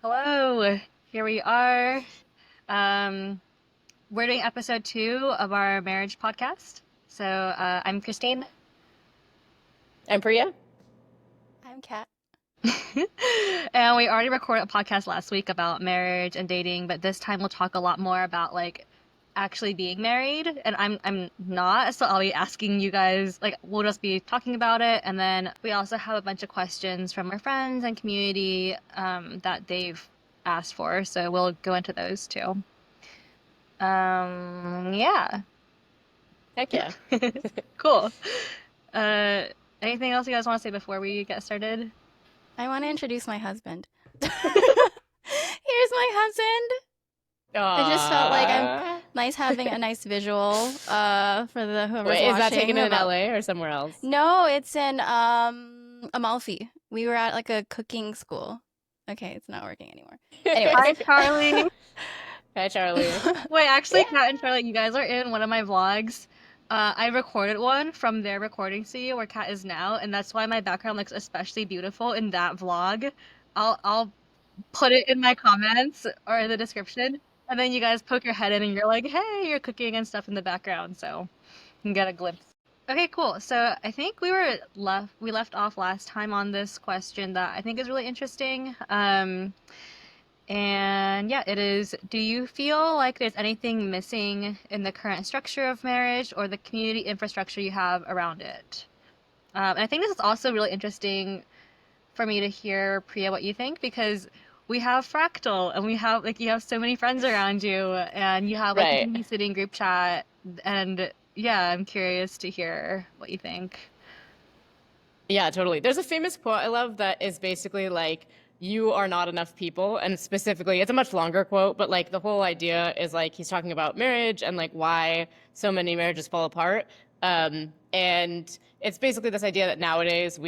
Hello, here we are. Um, we're doing episode 2 of our marriage podcast. I'm Christine. I'm Priya. I'm Kat. And we already recorded a podcast last week about marriage and dating, but this time we'll talk a lot more about like actually being married. And I'm not, so I'll be asking you guys, like we'll just be talking about it. And then we also have a bunch of questions from our friends and community that they've asked for. So we'll go into those too. Yeah. Heck yeah. Cool. Uh, anything else you guys want to say before we get started? I want to introduce my husband. Here's my husband. I just felt like I'm Aww. nice having a nice visual for the whoever's Wait, is that watching taken in about. LA or somewhere else? No, it's in Amalfi. We were at like a cooking school. Okay, it's not working anymore. Anyways. Hi, Charlie. Hi, Charlie. Wait, actually, Yeah. Kat and Charlotte, you guys are in one of my vlogs. I recorded one from their recording studio where Kat is now, and that's why my background looks especially beautiful in that vlog. I'll put it in my comments or in the description, and then you guys poke your head in and you're like, hey, you're cooking and stuff in the background, so you can get a glimpse. Okay, cool. So I think we left off last time on this question that I think is really interesting. And yeah, it is. Do you feel like there's anything missing in the current structure of marriage or the community infrastructure you have around it? And I think this is also really interesting for me to hear, Priya, what you think, because we have Fractal and we have like you have so many friends around you and you have like a Right. babysitting group chat and yeah, I'm curious to hear what you think. Yeah, totally. There's a famous quote I love that is basically like, you are not enough people. And specifically, it's a much longer quote, but like the whole idea is like he's talking about marriage and like why so many marriages fall apart. And it's basically this idea that nowadays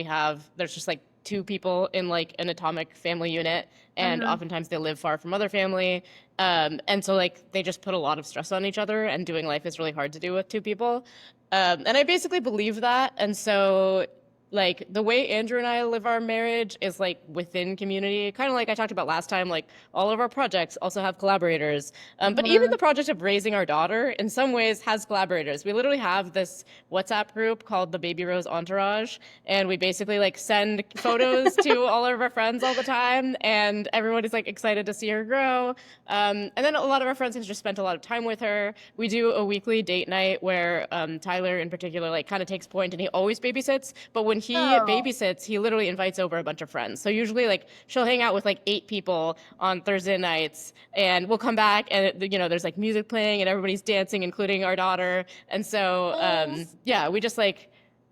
there's just like two people in like an atomic family unit, and Mm-hmm. oftentimes they live far from other family. And so like they just put a lot of stress on each other, and doing life is really hard to do with two people. And I basically believe that. And so like the way Andrew and I live our marriage is like within community, kind of like I talked about last time. Like all of our projects also have collaborators, but even Mm-hmm. the project of raising our daughter in some ways has collaborators. We literally have this WhatsApp group called the Baby Rose Entourage, and we basically like send photos to all of our friends all the time, and everybody's like excited to see her grow. And then a lot of our friends have just spent a lot of time with her. We do a weekly date night where Tyler in particular like kind of takes point, and he always babysits, but when he Oh. babysits, he literally invites over a bunch of friends. So usually like she'll hang out with like 8 people on Thursday nights, and we'll come back and there's like music playing and everybody's dancing, including our daughter. And so Oh. yeah,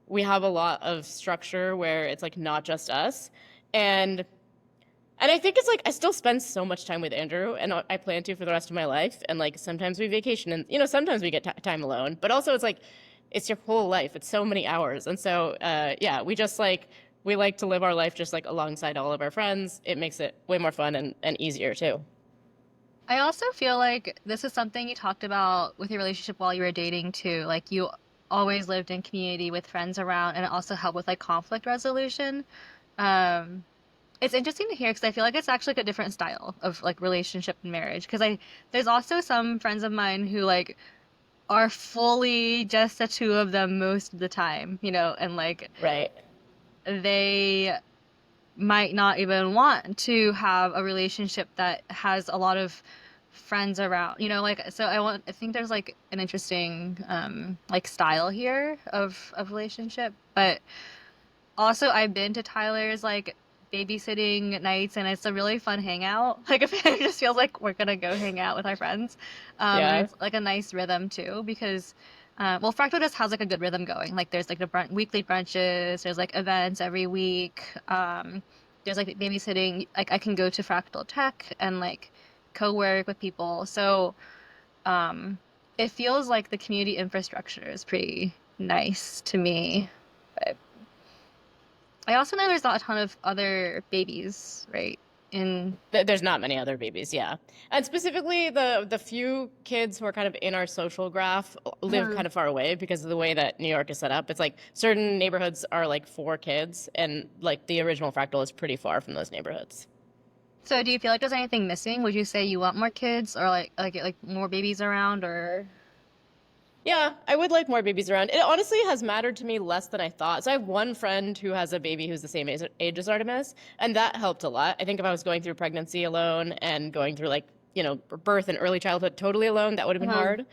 we have a lot of structure where it's like not just us. And and I think it's like I still spend so much time with Andrew, and I plan to for the rest of my life. And like sometimes we vacation, and sometimes we get time alone. But also, it's like it's your whole life. It's so many hours, and so yeah, we like to live our life just like alongside all of our friends. It makes it way more fun and easier too. I also feel like this is something you talked about with your relationship while you were dating too. Like you always lived in community with friends around and it also helped with like conflict resolution. Um, it's interesting to hear because I feel like it's actually like a different style of like relationship and marriage. Because there's also some friends of mine who like are fully just the two of them most of the time, and like Right. they might not even want to have a relationship that has a lot of friends around, like so I think there's like an interesting like style here of relationship. But also I've been to Tyler's like babysitting nights and it's a really fun hangout. Like if it just feels like we're gonna go hang out with our friends. And Yeah. it's like a nice rhythm too because well, Fractal just has like a good rhythm going. Like there's like the weekly brunches, there's like events every week. There's like babysitting. Like I can go to Fractal Tech and like co-work with people. So um, it feels like the community infrastructure is pretty nice to me. But I also know there's not a ton of other babies, right? In There's not many other babies, yeah. And specifically, the few kids who are kind of in our social graph live Mhm. kind of far away because of the way that New York is set up. It's like certain neighborhoods are like 4 kids, and like the original Fractal is pretty far from those neighborhoods. So do you feel like there's anything missing? Would you say you want more kids or like more babies around or Yeah, I would like more babies around. It honestly has mattered to me less than I thought. So I have one friend who has a baby who's the same age as Artemis, and that helped a lot. I think if I was going through pregnancy alone and going through like, birth and early childhood totally alone, that would have been uh hard.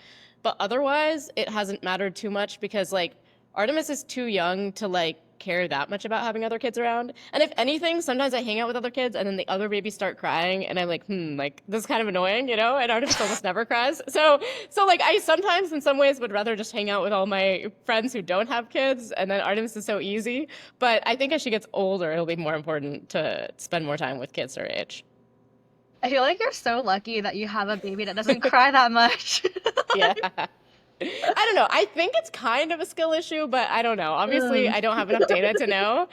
But otherwise, it hasn't mattered too much because like Artemis is too young to like care that much about having other kids around. And if anything, sometimes I hang out with other kids and then the other babies start crying and I'm like, like this is kind of annoying, And Artemis almost never cries. So like I sometimes in some ways would rather just hang out with all my friends who don't have kids and then Artemis is so easy. But I think as she gets older, it'll be more important to spend more time with kids her age. I feel like you're so lucky that you have a baby that doesn't cry that much. Yeah. I don't know. I think it's kind of a skill issue, but I don't know. Obviously, Mm. I don't have enough data to know.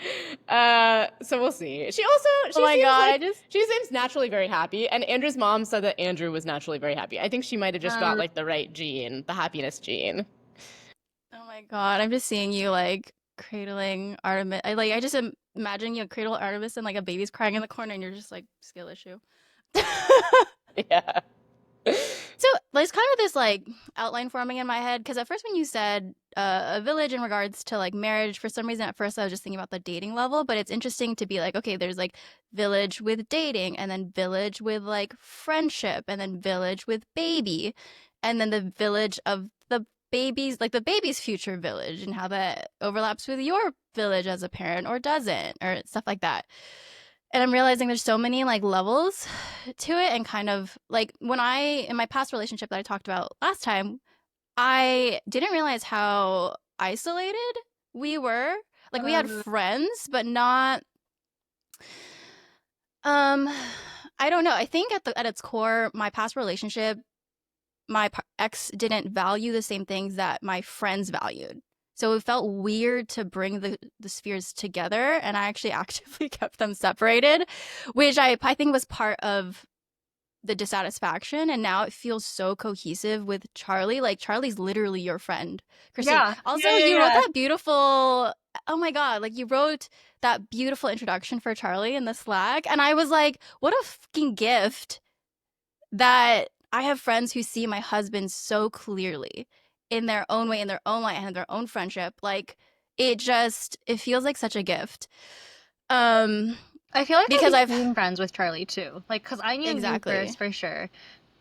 So we'll see. Oh my God, I just She seems naturally very happy. And Andrew's mom said that Andrew was naturally very happy. I think she might have just got like the right gene, the happiness gene. oh my God, I'm just seeing you like cradling Artemis. I just imagine you cradle Artemis and like a baby's crying in the corner and you're just like skill issue. Yeah. So there's kind of this like outline forming in my head because at first when you said a village in regards to like marriage, for some reason at first I was just thinking about the dating level, but it's interesting to be like, okay, there's like village with dating and then village with like friendship and then village with baby and then the village of the baby's like the baby's future village and how that overlaps with your village as a parent or doesn't or stuff like that. And I'm realizing there's so many like levels to it and kind of like when I in my past relationship that I talked about last time, I didn't realize how isolated we were. Like we had Uh, friends, but not um I don't know. I think at its core, my past relationship, my ex didn't value the same things that my friends valued. So it felt weird to bring the spheres together, and I actually actively kept them separated, which I think was part of the dissatisfaction. And now it feels so cohesive with Charlie. Like Charlie's literally your friend, Christine. yeah. Also, Yeah, yeah, you wrote yeah. that beautiful. Oh my God! Like you wrote that beautiful introduction for Charlie in the Slack, and I was like, what a fucking gift that I have friends who see my husband so clearly in their own way, in their own light, and in their own friendship. Like it feels like such a gift. Um, I feel like because I I've became friends with Charlie too. Like, cause I knew you exactly, first for sure.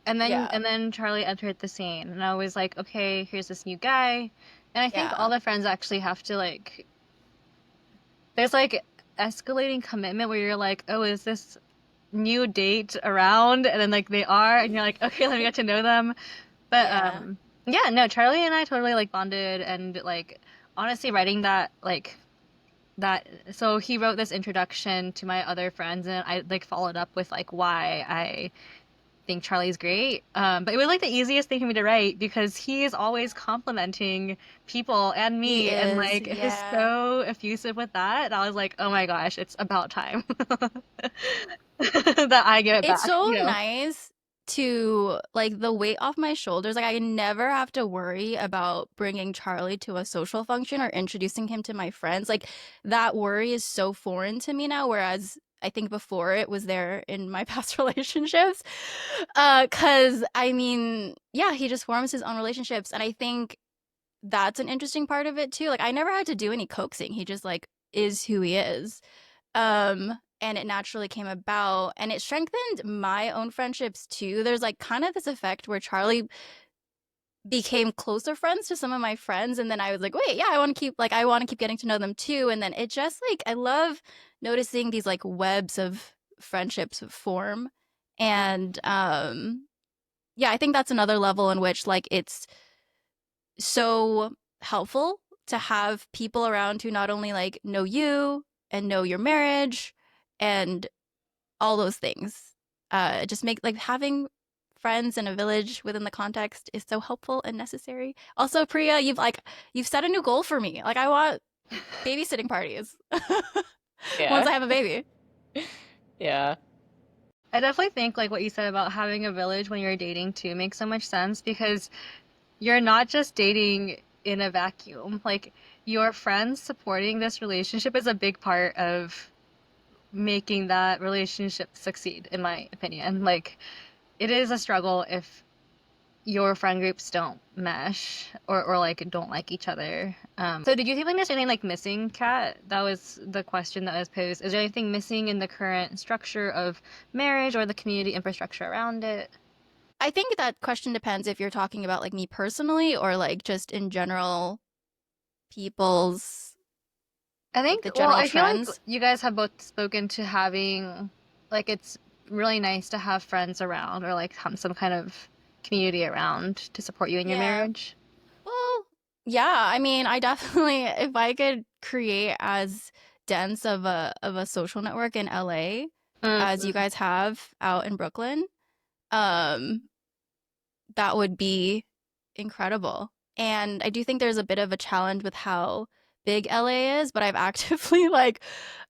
And then yeah, and then Charlie entered the scene and I was like, okay, here's this new guy. And I think all yeah, the friends actually have to like there's like escalating commitment where you're like, oh, is this new date around? And then like they are and you're like, okay, let me get to know them. But yeah, yeah, no, Charlie and I totally like bonded and like honestly writing that so he wrote this introduction to my other friends and I like followed up with like why I think Charlie's great. But it was like the easiest thing for me to write because he is always complimenting people and he me and is, like is yeah. so effusive with that. And I was like, oh my gosh, it's about time that I give it It's back, so you know. nice to like the weight off my shoulders. Like I never have to worry about bringing Charlie to a social function or introducing him to my friends. Like that worry is so foreign to me now, whereas I think before it was there in my past relationships. 'Cause I mean, yeah, he just forms his own relationships and I think that's an interesting part of it too. Like I never had to do any coaxing. He just like is who he is. And it naturally came about and it strengthened my own friendships too. There's like kind of this effect where Charlie became closer friends to some of my friends and then I was like, "Wait, yeah, I want to keep getting to know them too." And then it just like I love noticing these like webs of friendships form. And yeah, I think that's another level in which like it's so helpful to have people around who not only like know you and know your marriage and all those things. Just make like having friends in a village within the context is so helpful and necessary. Also, Priya, you've set a new goal for me. Like I want babysitting parties once Yeah. I have a baby. Yeah. I definitely think like what you said about having a village when you're dating too makes so much sense because you're not just dating in a vacuum. Like your friends supporting this relationship is a big part of making that relationship succeed, in my opinion. Like, it is a struggle if your friend groups don't mesh or like don't like each other. So did you feel like there's anything like missing, Kat? That was the question that was posed. Is there anything missing in the current structure of marriage or the community infrastructure around it? I think that question depends if you're talking about like me personally or like just in general people's I like think, the well, general I feel like trends. you guys have both spoken to having, like, it's really nice to have friends around or like some kind of community around to support you in your Yeah. marriage. Well, yeah, I mean, I definitely if I could create as dense of a social network in LA as you Mm-hmm. guys have out in Brooklyn, um that would be incredible. And I do think there's a bit of a challenge with how big LA is, but I've actively like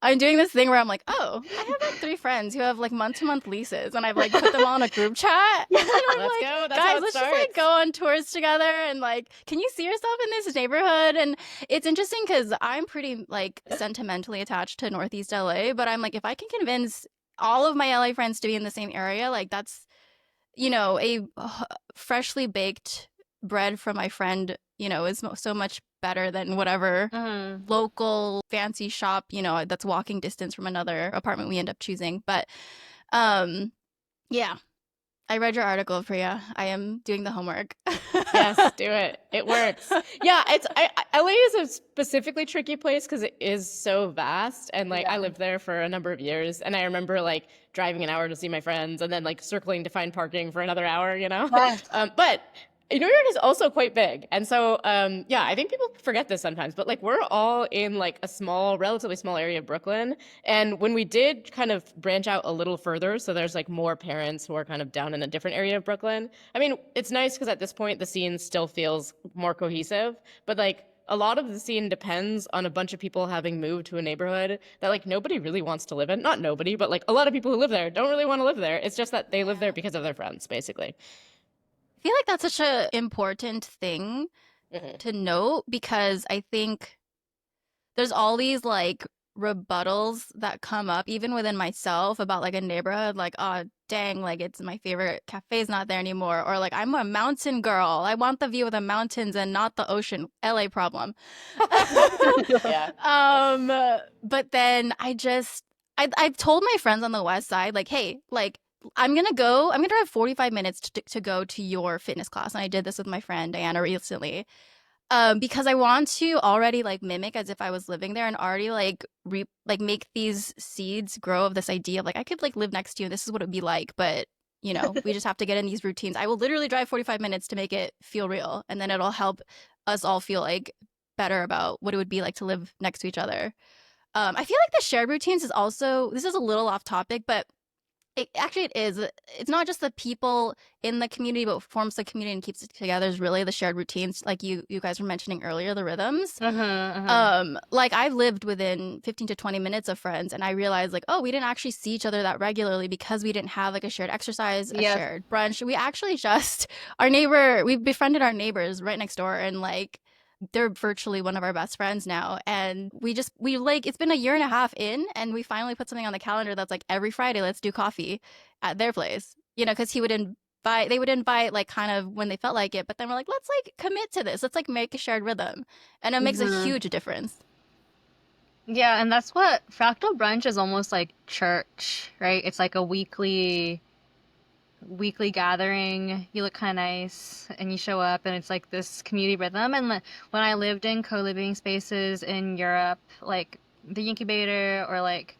I'm doing this thing where I'm like, oh, I have like three friends who have like month-to-month leases, and I've like put them all in a group chat, and I'm Let's like, go. That's how guys, it let's just like starts. go on tours together, and like, can you see yourself in this neighborhood? And it's interesting because I'm pretty like sentimentally attached to Northeast LA, but I'm like, if I can convince all of my LA friends to be in the same area, like that's a freshly baked bread from my friend, is so much better than whatever Mm-hmm. local fancy shop, that's walking distance from another apartment we end up choosing. But um yeah, I read your article, Priya. I am doing the homework. Yes, do it. It works. Yeah, LA is a specifically tricky place because it is so vast, and like I Yeah. lived there for a number of years, and I remember like driving an hour to see my friends, and then like circling to find parking for another hour, you know. Yes. But New York is also quite big, and so yeah, I think people forget this sometimes, but like we're all in like a small, relatively small area of Brooklyn, and when we did kind of branch out a little further, so there's like more parents who are kind of down in a different area of Brooklyn. I mean, it's nice because at this point the scene still feels more cohesive, but like a lot of the scene depends on a bunch of people having moved to a neighborhood that like nobody really wants to live in. Not nobody, but like a lot of people who live there don't really want to live there. It's just that they live there Yeah. because of their friends, basically. I feel like that's such an important thing Hmm. to note because I think there's all these like rebuttals that come up even within myself about like a neighborhood like oh dang like it's my favorite cafe's not there anymore or like I'm a mountain girl I want the view of the mountains and not the ocean LA problem. Yeah. But then I've told my friends on the west side like hey like I'm gonna drive 45 minutes to go to your fitness class and I did this with my friend Diana recently because I want to already like mimic as if I was living there and already like make these seeds grow of this idea of like I could like live next to you. This is what it'd be like, but we just have to get in these routines. I will literally drive 45 minutes to make it feel real, and then it'll help us all feel like better about what it would be like to live next to each other. I feel like the shared routines is also this is a little off topic, but it is. It's not just the people in the community, but what forms the community and keeps it together is really the shared routines, like you guys were mentioning earlier, the rhythms. Mm-hmm, mm-hmm. Like I've lived within 15 to 20 minutes of friends, and I realized like, oh, we didn't actually see each other that regularly because we didn't have like a shared exercise, a Yes. shared brunch. We actually just we befriended our neighbors right next door, and like they're virtually one of our best friends now and we like it's been a year and a half in and we finally put something on the calendar that's like every Friday let's do coffee at their place because they would invite like kind of when they felt like it but then we're like let's like commit to this let's like make a shared rhythm and it makes a Mm-hmm. huge difference. Yeah, and that's what Fractal Brunch is almost like church, right? It's like a weekly gathering. You look kind of nice and you show up and it's like this community rhythm. And when I lived in co-living spaces in Europe, like the incubator or like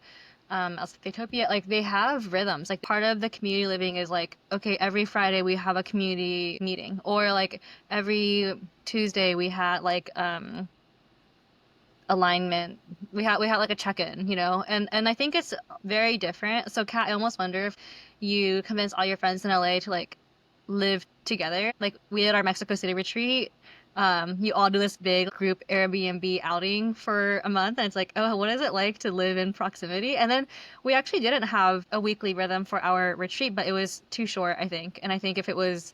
Utopia, like they have rhythms. Like part of the community living is like, okay, every Friday we have a community meeting, or like every Tuesday we had like alignment. We had like a check-in, and I think it's very different. So Kat, I almost wonder if you convince all your friends in LA to like live together. Like we did our Mexico City retreat. You all do this big group Airbnb outing for a month, and it's like, oh, what is it like to live in proximity? And then we actually didn't have a weekly rhythm for our retreat, but it was too short, I think. And I think if it was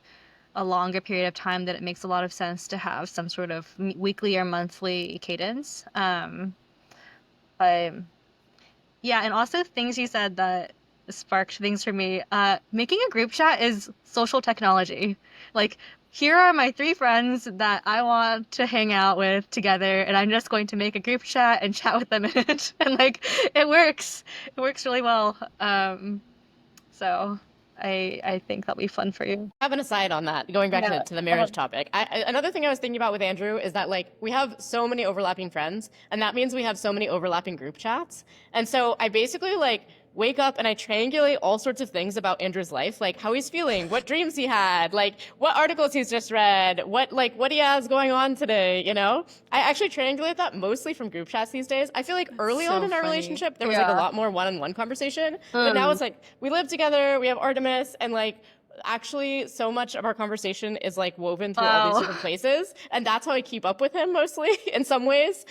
a longer period of time, that it makes a lot of sense to have some sort of weekly or monthly cadence. But Yeah, and also things you said that sparked things for me. Making a group chat is social technology. Like, here are my three friends that I want to hang out with together, and I'm just going to make a group chat and chat with them in it. And like, it works. It works really well. So I think that'll be fun for you. I have an aside on that, going back Yeah. to the marriage topic. Another thing I was thinking about with Andrew is that like we have so many overlapping friends, and that means we have so many overlapping group chats. And so I basically like wake up and I triangulate all sorts of things about Andrew's life, like how he's feeling, what dreams he had, like what articles he's just read, what he has going on today, you know? I actually triangulate that mostly from group chats these days. I feel like early so on in our funny. relationship there was like a Yeah. lot more one-on-one conversation, but now it's like we live together, we have Artemis, and like actually so much of our conversation is like woven through all these Wow. different places, and that's how I keep up with him mostly in some ways.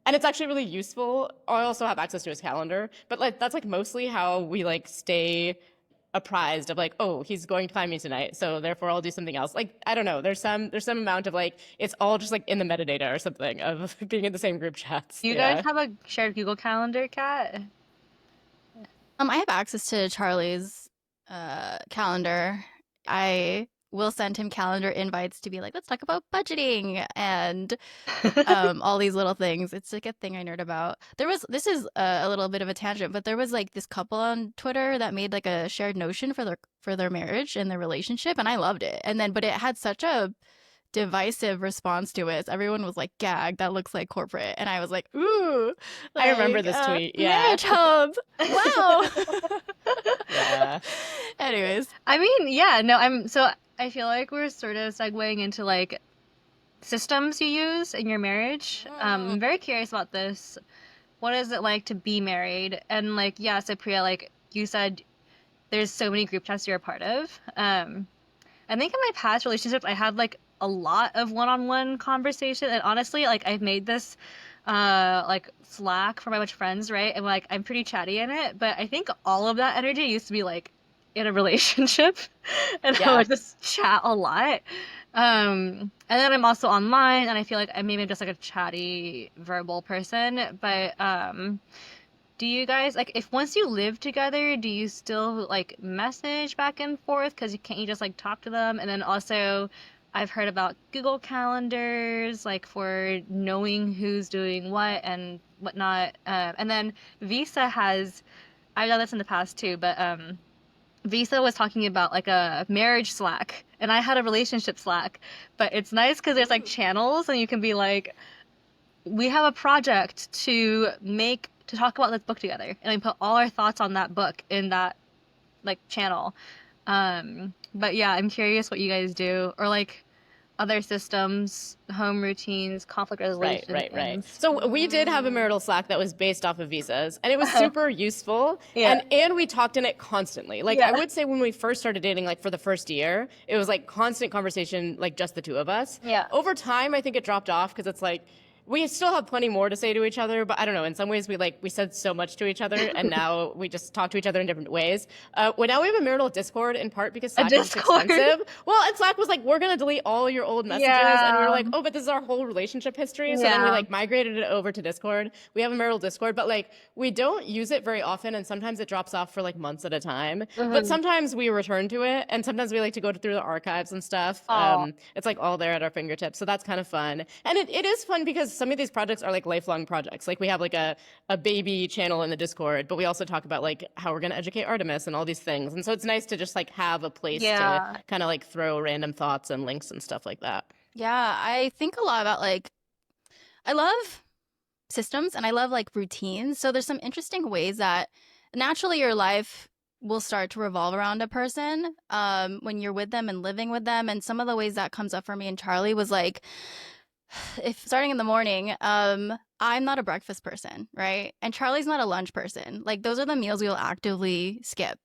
And it's actually really useful. I also have access to his calendar, but like that's like mostly how we like stay apprised of like, oh, he's going to find me tonight, so therefore I'll do something else. Like I don't know, there's some amount of like it's all just like in the metadata or something of being in the same group chats. Do you guys have a shared Google Calendar, Kat? I have access to Charlie's calendar. I will send him calendar invites to be like, let's talk about budgeting and all these little things. It's like a thing I nerd about. This is a little bit of a tangent, but there was like this couple on Twitter that made like a shared notion for their marriage and their relationship, and I loved it. And then, but it had such a divisive response to it. Everyone was like, "Gag, that looks like corporate," and I was like, "Ooh, I remember like, this tweet. Yeah. marriage hub. Wow." Yeah. Anyways, I mean, yeah, no, I feel like we're sort of segueing into like systems you use in your marriage. I'm very curious about this. What is it like to be married? And like, yeah, so Priya, like you said, there's so many group chats you're a part of. I think in my past relationships, I had like a lot of one-on-one conversation, and honestly, like I've made this like Slack for my bunch of friends, right? And like I'm pretty chatty in it, but I think all of that energy used to be like in a relationship, and I Yeah. would just chat a lot. And then I'm also online, and I feel like I'm maybe just like a chatty verbal person, but do you guys like if once you live together, do you still like message back and forth? Because you can't you just like talk to them? And then also, I've heard about Google Calendars, like for knowing who's doing what and whatnot. And then Visa has, I've done this in the past too, but Visa was talking about like a marriage Slack, and I had a relationship Slack. But it's nice because there's like channels, and you can be like, we have a project to talk about this book together, and we put all our thoughts on that book in that like channel. But yeah, I'm curious what you guys do, or like other systems, home routines, conflict resolution. Right. So we did have a marital Slack that was based off of visas, and it was Uh-huh. super useful. Yeah. And we talked in it constantly. Like Yeah. I would say when we first started dating, like for the first year, it was like constant conversation, like just the two of us. Yeah. Over time, I think it dropped off because it's like we still have plenty more to say to each other, but I don't know. In some ways, we said so much to each other, and now we just talk to each other in different ways. Well, now we have a marital Discord in part because Slack is Discord? expensive. Well, and Slack was like, we're gonna delete all your old messages, and we were like, oh, but this is our whole relationship history. So then we Yeah. like migrated it over to Discord. We have a marital Discord, but like we don't use it very often, and sometimes it drops off for like months at a time. But sometimes we return to it, and sometimes we like to go through the archives and stuff. Aw. It's like all there at our fingertips, so that's kind of fun. And it is fun because some of these projects are like lifelong projects. Like we have like a baby channel in the Discord, but we also talk about like how we're going to educate Artemis and all these things. And so it's nice to just like have a place Yeah. to kind of like throw random thoughts and links and stuff like that. yeah, I think a lot about like I love systems and I love like routines. So there's some interesting ways that naturally your life will start to revolve around a person when you're with them and living with them. And some of the ways that comes up for me and Charlie was like, if starting in the morning, I'm not a breakfast person, right? And Charlie's not a lunch person. Like those are the meals we will actively skip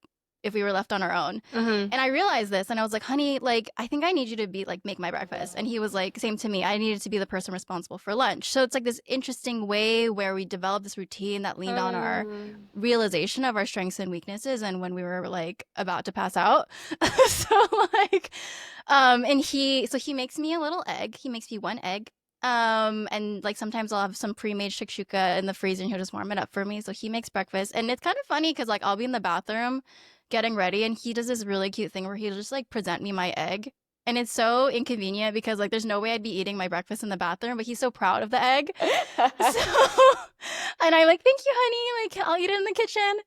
if we were left on our own. And I realized this and I was like, honey, like, I think I need you to be like, make my breakfast. And he was like, same to me. I needed to be the person responsible for lunch. So it's like this interesting way where we developed this routine that leaned on our realization of our strengths and weaknesses and when we were like about to pass out. So like, and he makes me a little egg. He makes me one egg And like sometimes I'll have some pre-made shakshuka in the freezer and he'll just warm it up for me. So he makes breakfast. And it's kind of funny because like I'll be in the bathroom getting ready and he does this really cute thing where he'll just like present me my egg. And it's so inconvenient because like there's no way I'd be eating my breakfast in the bathroom, but he's so proud of the egg. So and I like, thank you, honey. Like I'll eat it in the kitchen.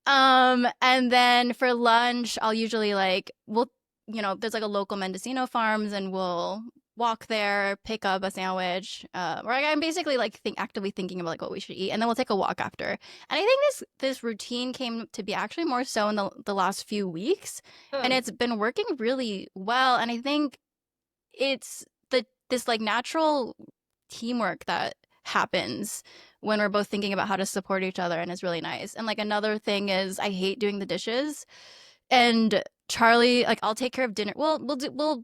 And then for lunch, I'll usually like there's like a local Mendocino Farms, and we'll walk there, pick up a sandwich. Or like, I'm basically like actively thinking about like what we should eat, and then we'll take a walk after. And I think this routine came to be actually more so in the last few weeks, and it's been working really well. And I think it's this like natural teamwork that happens when we're both thinking about how to support each other, and it's really nice. And like another thing is I hate doing the dishes, and Charlie, like I'll take care of dinner. We'll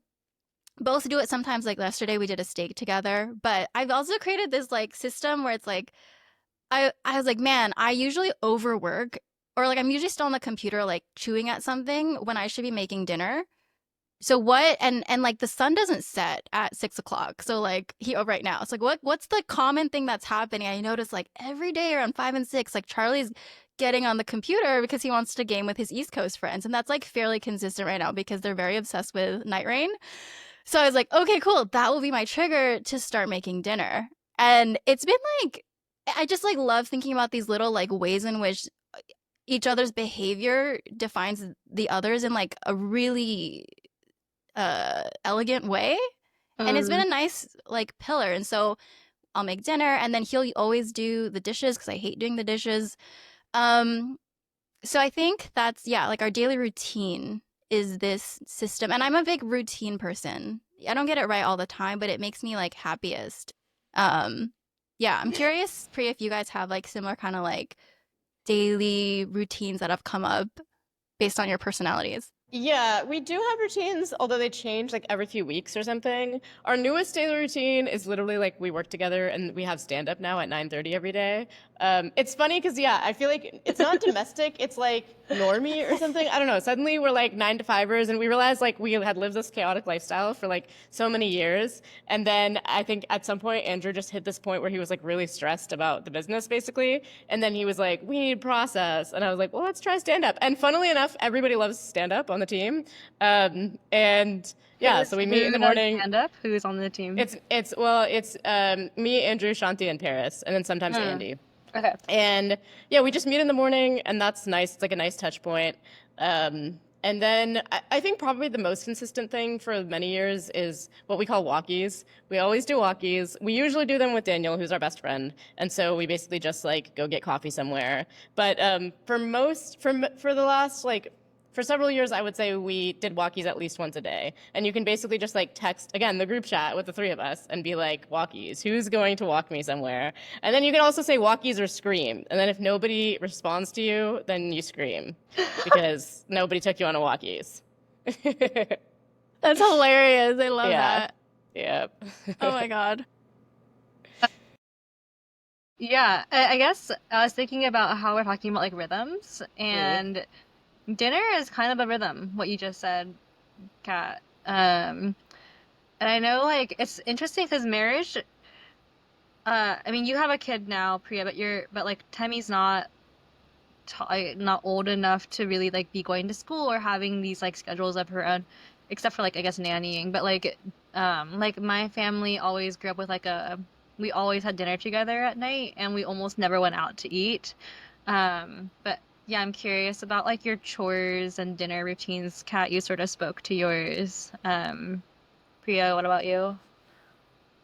both do it sometimes. Like yesterday we did a steak together, but I've also created this like system where it's like I was like, man, I usually overwork, or like I'm usually still on the computer like chewing at something when I should be making dinner. So what, and like the sun doesn't set at 6 o'clock. So like right now, it's like what's the common thing that's happening? I notice like every day around 5 and 6, like Charlie's getting on the computer because he wants to game with his East Coast friends. And that's like fairly consistent right now because they're very obsessed with Night Rain. So I was like, okay, cool. That will be my trigger to start making dinner. And it's been like, I just like love thinking about these little like ways in which each other's behavior defines the others in like a really elegant way. And it's been a nice like pillar. And so I'll make dinner, and then he'll always do the dishes because I hate doing the dishes. So I think that's, yeah, like our daily routine is this system. And I'm a big routine person. I don't get it right all the time, but it makes me like happiest. Yeah, I'm curious, Priya, if you guys have like similar kind of like daily routines that have come up based on your personalities. Yeah, we do have routines, although they change like every few weeks or something. Our newest daily routine is literally like we work together and we have stand up now at 9:30 every day. It's funny because yeah, I feel like it's not domestic, it's like normie or something. I don't know. Suddenly we're like 9 to 5ers, and we realized like we had lived this chaotic lifestyle for like so many years. And then I think at some point Andrew just hit this point where he was like really stressed about the business basically. And then he was like, we need process. And I was like, well, let's try stand up. And funnily enough, everybody loves stand up on the team. And yeah, so we meet in the morning. Stand up. Who's on the team? It's me, Andrew, Shanti, and Paris, and then sometimes Andy. Okay. And yeah, we just meet in the morning, and that's nice. It's like a nice touch point. And then I think probably the most consistent thing for many years is what we call walkies. We always do walkies. We usually do them with Daniel, who's our best friend. And so we basically just like go get coffee somewhere. But for the last like, for several years, I would say we did walkies at least once a day. And you can basically just like text, again, the group chat with the three of us and be like, walkies, who's going to walk me somewhere? And then you can also say walkies or scream. And then if nobody responds to you, then you scream because nobody took you on a walkies. That's hilarious. I love Yeah. that. Yep. Oh my God. Yeah, I guess I was thinking about how we're talking about like rhythms, and dinner is kind of a rhythm, what you just said, Kat. And I know like it's interesting because marriage, I mean you have a kid now, Priya, but like Temmie's not old enough to really like be going to school or having these like schedules of her own, except for like I guess nannying. But like my family always grew up with we always had dinner together at night, and we almost never went out to eat. But yeah, I'm curious about like your chores and dinner routines. Kat, you sort of spoke to yours. Priya, what about you?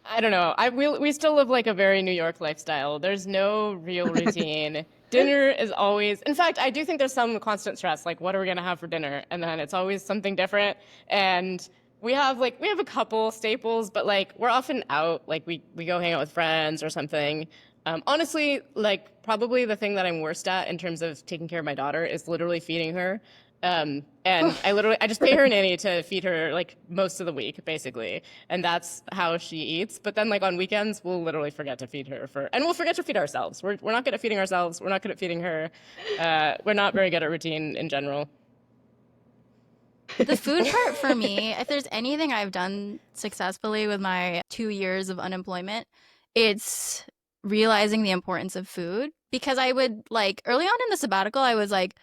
I don't know. We still live like a very New York lifestyle. There's no real routine. Dinner is always, in fact, I do think there's some constant stress, like what are we gonna have for dinner? And then it's always something different. And we have a couple staples, but like we're often out, like we go hang out with friends or something. Honestly, like probably the thing that I'm worst at in terms of taking care of my daughter is literally feeding her. And I just pay her a nanny to feed her like most of the week, basically. And that's how she eats. But then like on weekends, we'll literally forget to feed her and we'll forget to feed ourselves. We're not good at feeding ourselves. We're not good at feeding her. We're not very good at routine in general. The food part for me, if there's anything I've done successfully with my 2 years of unemployment, it's realizing the importance of food. Because I would like early on in the sabbatical, I was like,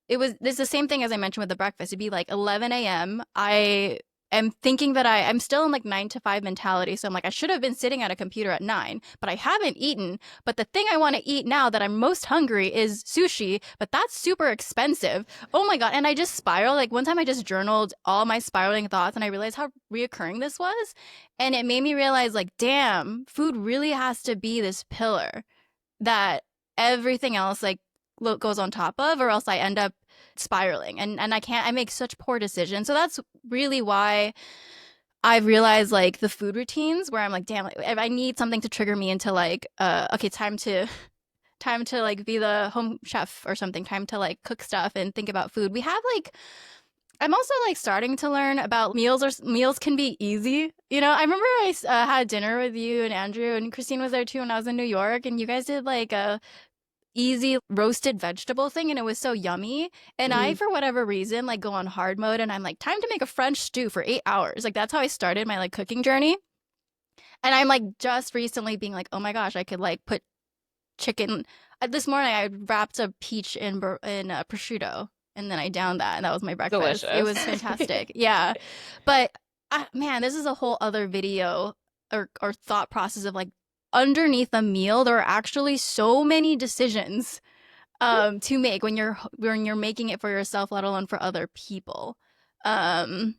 it's the same thing as I mentioned with the breakfast. It'd be like 11 a.m. I am thinking that I'm still in like 9 to 5 mentality. So I'm like, I should have been sitting at a computer at 9, but I haven't eaten. But the thing I want to eat now that I'm most hungry is sushi, but that's super expensive. Oh my God. And I just spiral. Like one time I just journaled all my spiraling thoughts and I realized how reoccurring this was. And it made me realize like, damn, food really has to be this pillar that everything else like goes on top of, or else I end up spiraling and I make such poor decisions. So that's really why I've realized like the food routines where I'm like, damn, like, if I need something to trigger me into like, okay, time to like be the home chef or something, time to like cook stuff and think about food. We have like I'm also like starting to learn about meals, or meals can be easy. I remember I had dinner with you and Andrew and Christine was there too when I was in New York, and you guys did like a easy roasted vegetable thing and it was so yummy. And I, Mhm. for whatever reason, like go on hard mode and I'm like, time to make a French stew for 8 hours. Like that's how I started my like cooking journey. And I'm like just recently being like, oh my gosh, I could like put chicken. This morning I wrapped a peach in prosciutto and then I downed that and that was my breakfast. It was Delicious. fantastic. Yeah. But man, this is a whole other video or thought process of like underneath a meal there are actually so many decisions to make when you're making it for yourself, let alone for other people. Um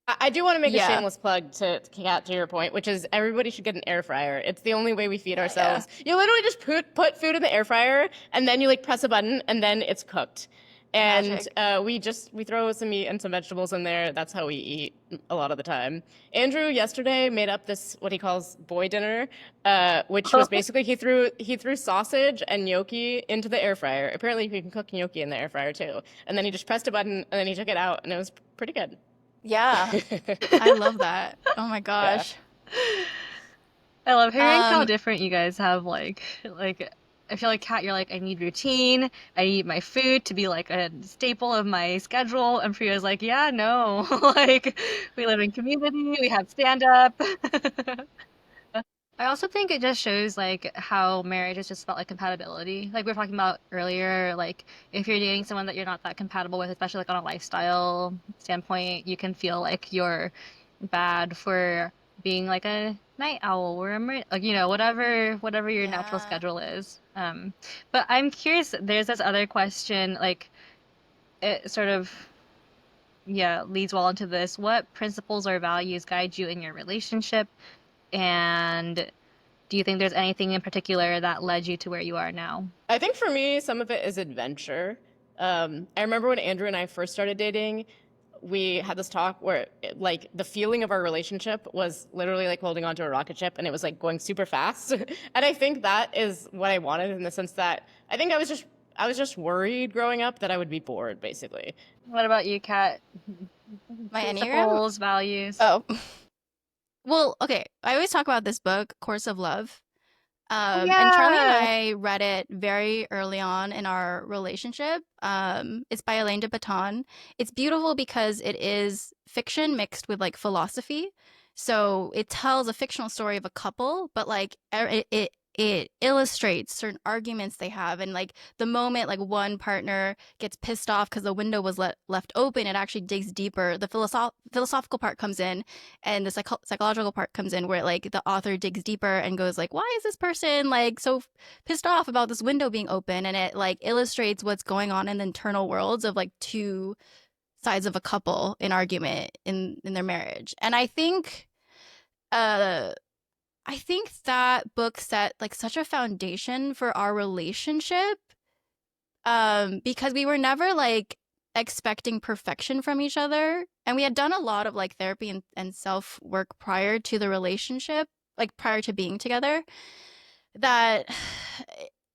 I do want to make a yeah. shameless plug to Kat, to your point, which is everybody should get an air fryer. It's the only way we feed Yeah. ourselves. You literally just put food in the air fryer, and then you like press a button, and then it's cooked. And Magic. we throw some meat and some vegetables in there. That's how we eat a lot of the time. Andrew yesterday made up this what he calls boy dinner, which was basically he threw sausage and gnocchi into the air fryer. Apparently, you can cook gnocchi in the air fryer too. And then he just pressed a button, and then he took it out, and it was pretty good. Yeah. I love that. Oh my Yeah. gosh. I love hearing how Um different you guys have I feel like Kat, you're like, I need routine. I need my food to be like a staple of my schedule. And Priya's like, yeah, no. Like we live in community, we have stand up. I also think it just shows like how marriage is just about like compatibility. Like we were talking about earlier, like if you're dating someone that you're not that compatible with, especially like on a lifestyle standpoint, you can feel like you're bad for being like a night owl or like whatever your natural yeah. schedule is. But I'm curious, there's this other question, like it sort of yeah, leads well into this. What principles or values guide you in your relationship? And do you think there's anything in particular that led you to where you are now? I think for me, some of it is adventure. I remember when Andrew and I first started dating, we had this talk where like the feeling of our relationship was literally like holding onto a rocket ship and it was like going super fast. And I think that is what I wanted in the sense that I think I was just worried growing up that I would be bored, basically. What about you, Kat? My Enneagram? Principles, values? Oh. Well, okay. I always talk about this book, Course of Love. Oh And Charlie and yeah. I read it very early on in our relationship. It's by Alain de Botton. It's beautiful because it is fiction mixed with like philosophy. So it tells a fictional story of a couple, but like it illustrates certain arguments they have, and like the moment like one partner gets pissed off because the window was left open, it actually digs deeper. The philosophical part comes in, and the psychological part comes in where like the author digs deeper and goes like, why is this person like so pissed off about this window being open, and it like illustrates what's going on in the internal worlds of like two sides of a couple in argument in their marriage. And uh I think that book set like such a foundation for our relationship, because we were never like expecting perfection from each other, and we had done a lot of like therapy and self work prior to the relationship, like prior to being together. That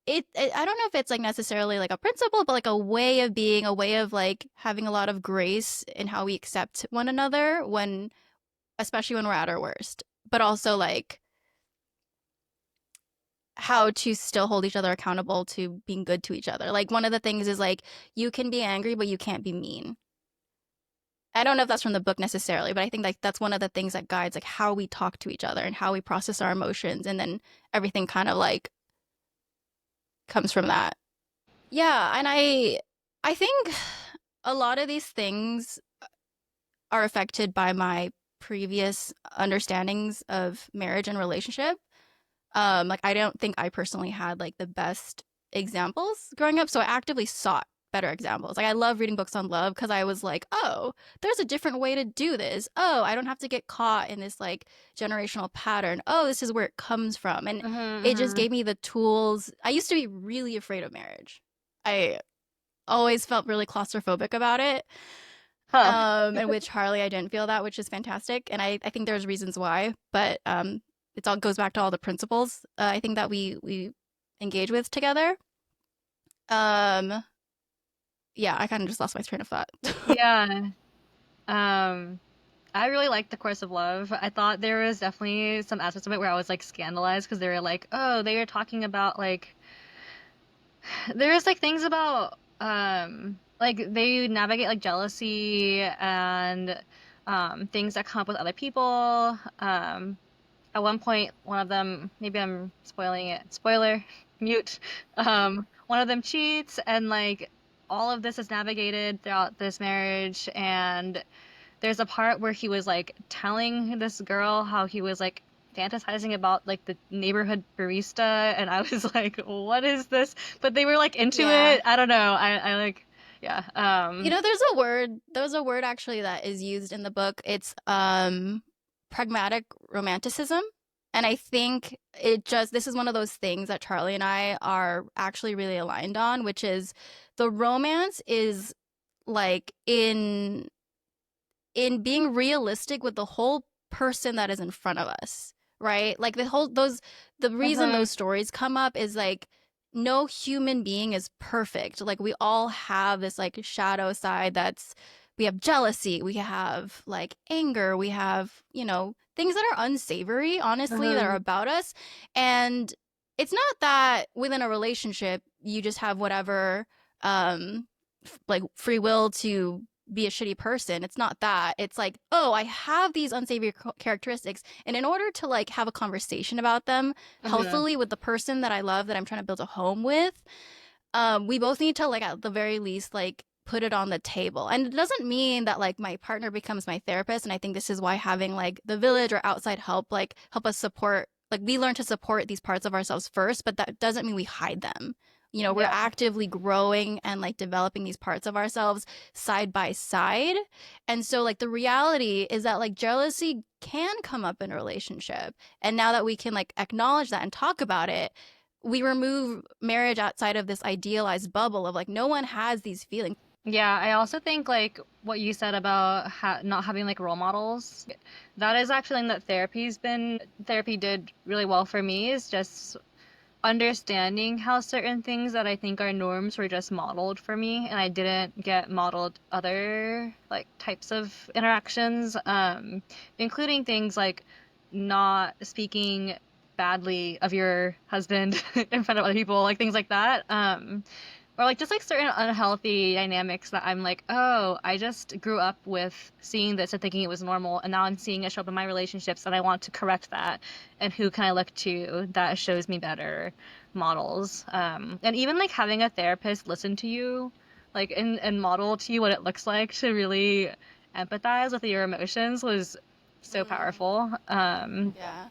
I don't know if it's like necessarily like a principle, but like a way of being, a way of like having a lot of grace in how we accept one another when, especially when we're at our worst, but also like how to still hold each other accountable to being good to each other. Like one of the things is like you can be angry, but you can't be mean. I don't know if that's from the book necessarily, but I think like that's one of the things that guides like how we talk to each other and how we process our emotions, and then everything kind of like comes from that. Yeah, and I think a lot of these things are affected by my previous understandings of marriage and relationship. Like I don't think I personally had like the best examples growing up, so I actively sought better examples. Like I love reading books on love because I was like, oh, there's a different way to do this. Oh, I don't have to get caught in this like generational pattern. Oh, this is where it comes from. And it just Mm-hmm. gave me the tools. I used to be really afraid of marriage. I always felt really claustrophobic about it. Huh. And with Charlie, I didn't feel that, which is fantastic. And I think there's reasons why, but it all goes back to all the principles I think that we engage with together. Um, yeah, I kind of just lost my train of thought. Yeah. Um, I really liked The Course of Love. I thought there was definitely some aspects of it where I was like scandalized because they were like, oh, they were talking about like there's like things about like they navigate like jealousy and things that come up with other people. At one point, one of them, maybe I'm spoiling it, spoiler, mute. One of them cheats, and like all of this is navigated throughout this marriage. And there's a part where he was like telling this girl how he was like fantasizing about like the neighborhood barista, and I was like, what is this? But they were like into Yeah. it. I don't know. I like, yeah. You know, there's a word actually that is used in the book. It's pragmatic romanticism. And I think this is one of those things that Charlie and I are actually really aligned on, which is the romance is like in being realistic with the whole person that is in front of us, right? Like the reason Mhm. those stories come up is like no human being is perfect. Like we all have this like shadow side we have jealousy, we have like anger, we have, things that are unsavory, honestly, that are Mhm. about us. And it's not that within a relationship you just have whatever like free will to be a shitty person. It's not that. It's like, oh, I have these unsavory characteristics, and in order to like have a conversation about them Mhm. healthily with the person that I love, that I'm trying to build a home with, we both need to like at the very least like put it on the table. And it doesn't mean that like my partner becomes my therapist. And I think this is why having like the village or outside help like help us support, like we learn to support these parts of ourselves first, but that doesn't mean we hide them. We're Yeah. actively growing and like developing these parts of ourselves side by side. And so like the reality is that like jealousy can come up in a relationship. And now that we can like acknowledge that and talk about it, we remove marriage outside of this idealized bubble of like no one has these feelings. Yeah, I also think like what you said about not having like role models, that is actually something that therapy did really well for me is just understanding how certain things that I think are norms were just modeled for me and I didn't get modeled other like types of interactions, including things like not speaking badly of your husband in front of other people, like things like that. Or like just like certain unhealthy dynamics that I'm like, oh, I just grew up with seeing this and thinking it was normal, and now I'm seeing it show up in my relationships, and I want to correct that. And who can I look to that shows me better models? And even like having a therapist listen to you, like and model to you what it looks like to really empathize with your emotions was so Mm, powerful. yeah.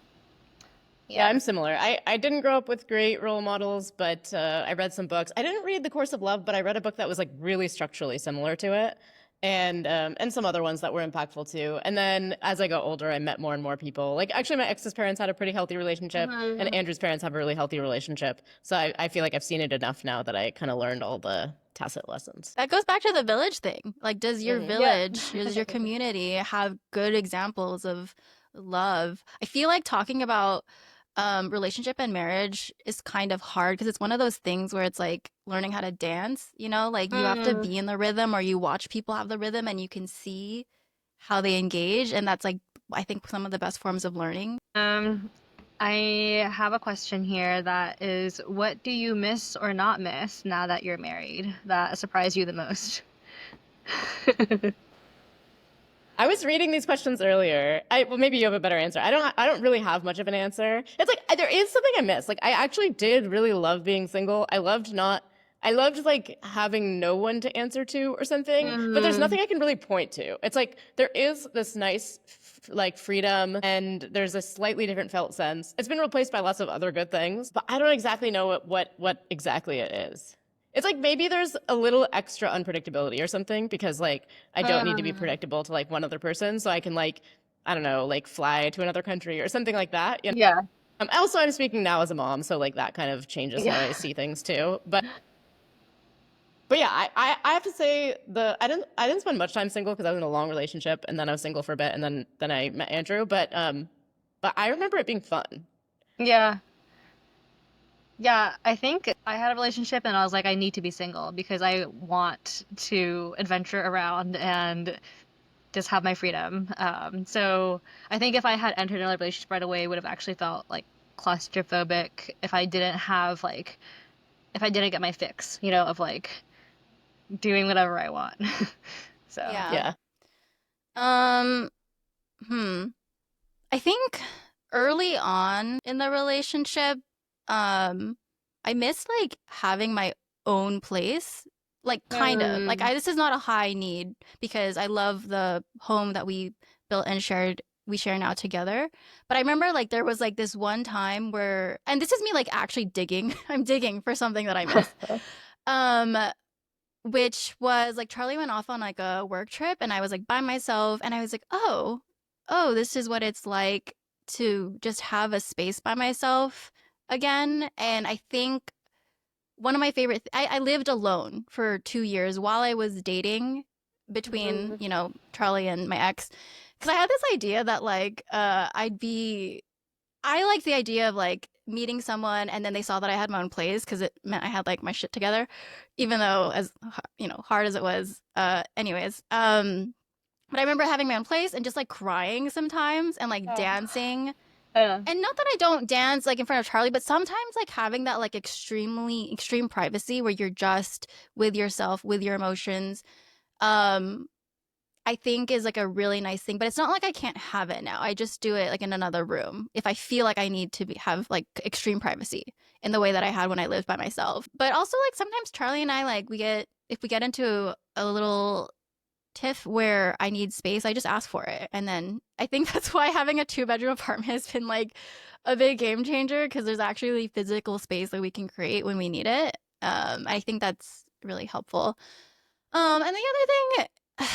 Yeah, Yeah. I'm similar. I didn't grow up with great role models, but I read some books. I didn't read The Course of Love, but I read a book that was like really structurally similar to it, and some other ones that were impactful too. And then as I got older, I met more and more people. Like actually, my ex's parents had a pretty healthy relationship, and Mhm. Andrew's parents have a really healthy relationship. So I feel like I've seen it enough now that I kind of learned all the tacit lessons. That goes back to the village thing. Like, Yeah. does your community have good examples of love? I feel like talking about relationship and marriage is kind of hard because it's one of those things where it's like learning how to dance, like you have to Mm. be in the rhythm or you watch people have the rhythm and you can see how they engage. And that's like, I think, some of the best forms of learning. Um, I have a question here that is, what do you miss or not miss now that you're married that surprised you the most? I was reading these questions earlier. Well, maybe you have a better answer. I don't really have much of an answer. It's like there is something I miss. Like I actually did really love being single. I loved like having no one to answer to or something, but there's Mm. nothing I can really point to. It's like there is this nice like freedom and there's a slightly different felt sense. It's been replaced by lots of other good things, but I don't exactly know what exactly it is. It's like maybe there's a little extra unpredictability or something because like I don't need to be Mm. predictable to like one other person, so I can like I don't know, like fly to another country or something like that. You know? Yeah. Also, I'm speaking now as a mom, so like that kind of changes how Yeah. I see things too. But yeah, I have to say I didn't spend much time single because I was in a long relationship and then I was single for a bit and then I met Andrew. But I remember it being fun. Yeah. Yeah, I think I had a relationship and I was like, I need to be single because I want to adventure around and just have my freedom. So I think if I had entered another relationship right away, it would have actually felt like claustrophobic if I didn't have like if I didn't get my fix, of like doing whatever I want. So Yeah. Yeah. Um, hmm. I think early on in the relationship, I missed like having my own place. Like kind of. Like Mm. this is not a high need because I love the home that we built and we share now together. But I remember like there was like this one time where and this is me like actually digging. I'm digging for something that I miss. Um which was like Charlie went off on like a work trip and I was like by myself and I was like, oh, this is what it's like to just have a space by myself again. And I think one of my favorite, I lived alone for 2 years while I was dating between, Mhm. Charlie and my ex. Cause I had this idea that like, I like the idea of like meeting someone and then they saw that I had my own place because it meant I had like my shit together, even though as hard as it was. Anyways, but I remember having my own place and just like crying sometimes and like Oh. dancing. Yeah. And not that I don't dance like in front of Charlie, but sometimes like having that like extreme privacy where you're just with yourself, with your emotions. Um, I think is like a really nice thing, but it's not like I can't have it now. I just do it like in another room if I feel like I need to have like extreme privacy in the way that I had when I lived by myself. But also like sometimes Charlie and I like if we get into a little tiff where I need space, I just ask for it. And then I think that's why having a 2-bedroom apartment has been like a big game changer because there's actually physical space that we can create when we need it. I think that's really helpful. And the other thing,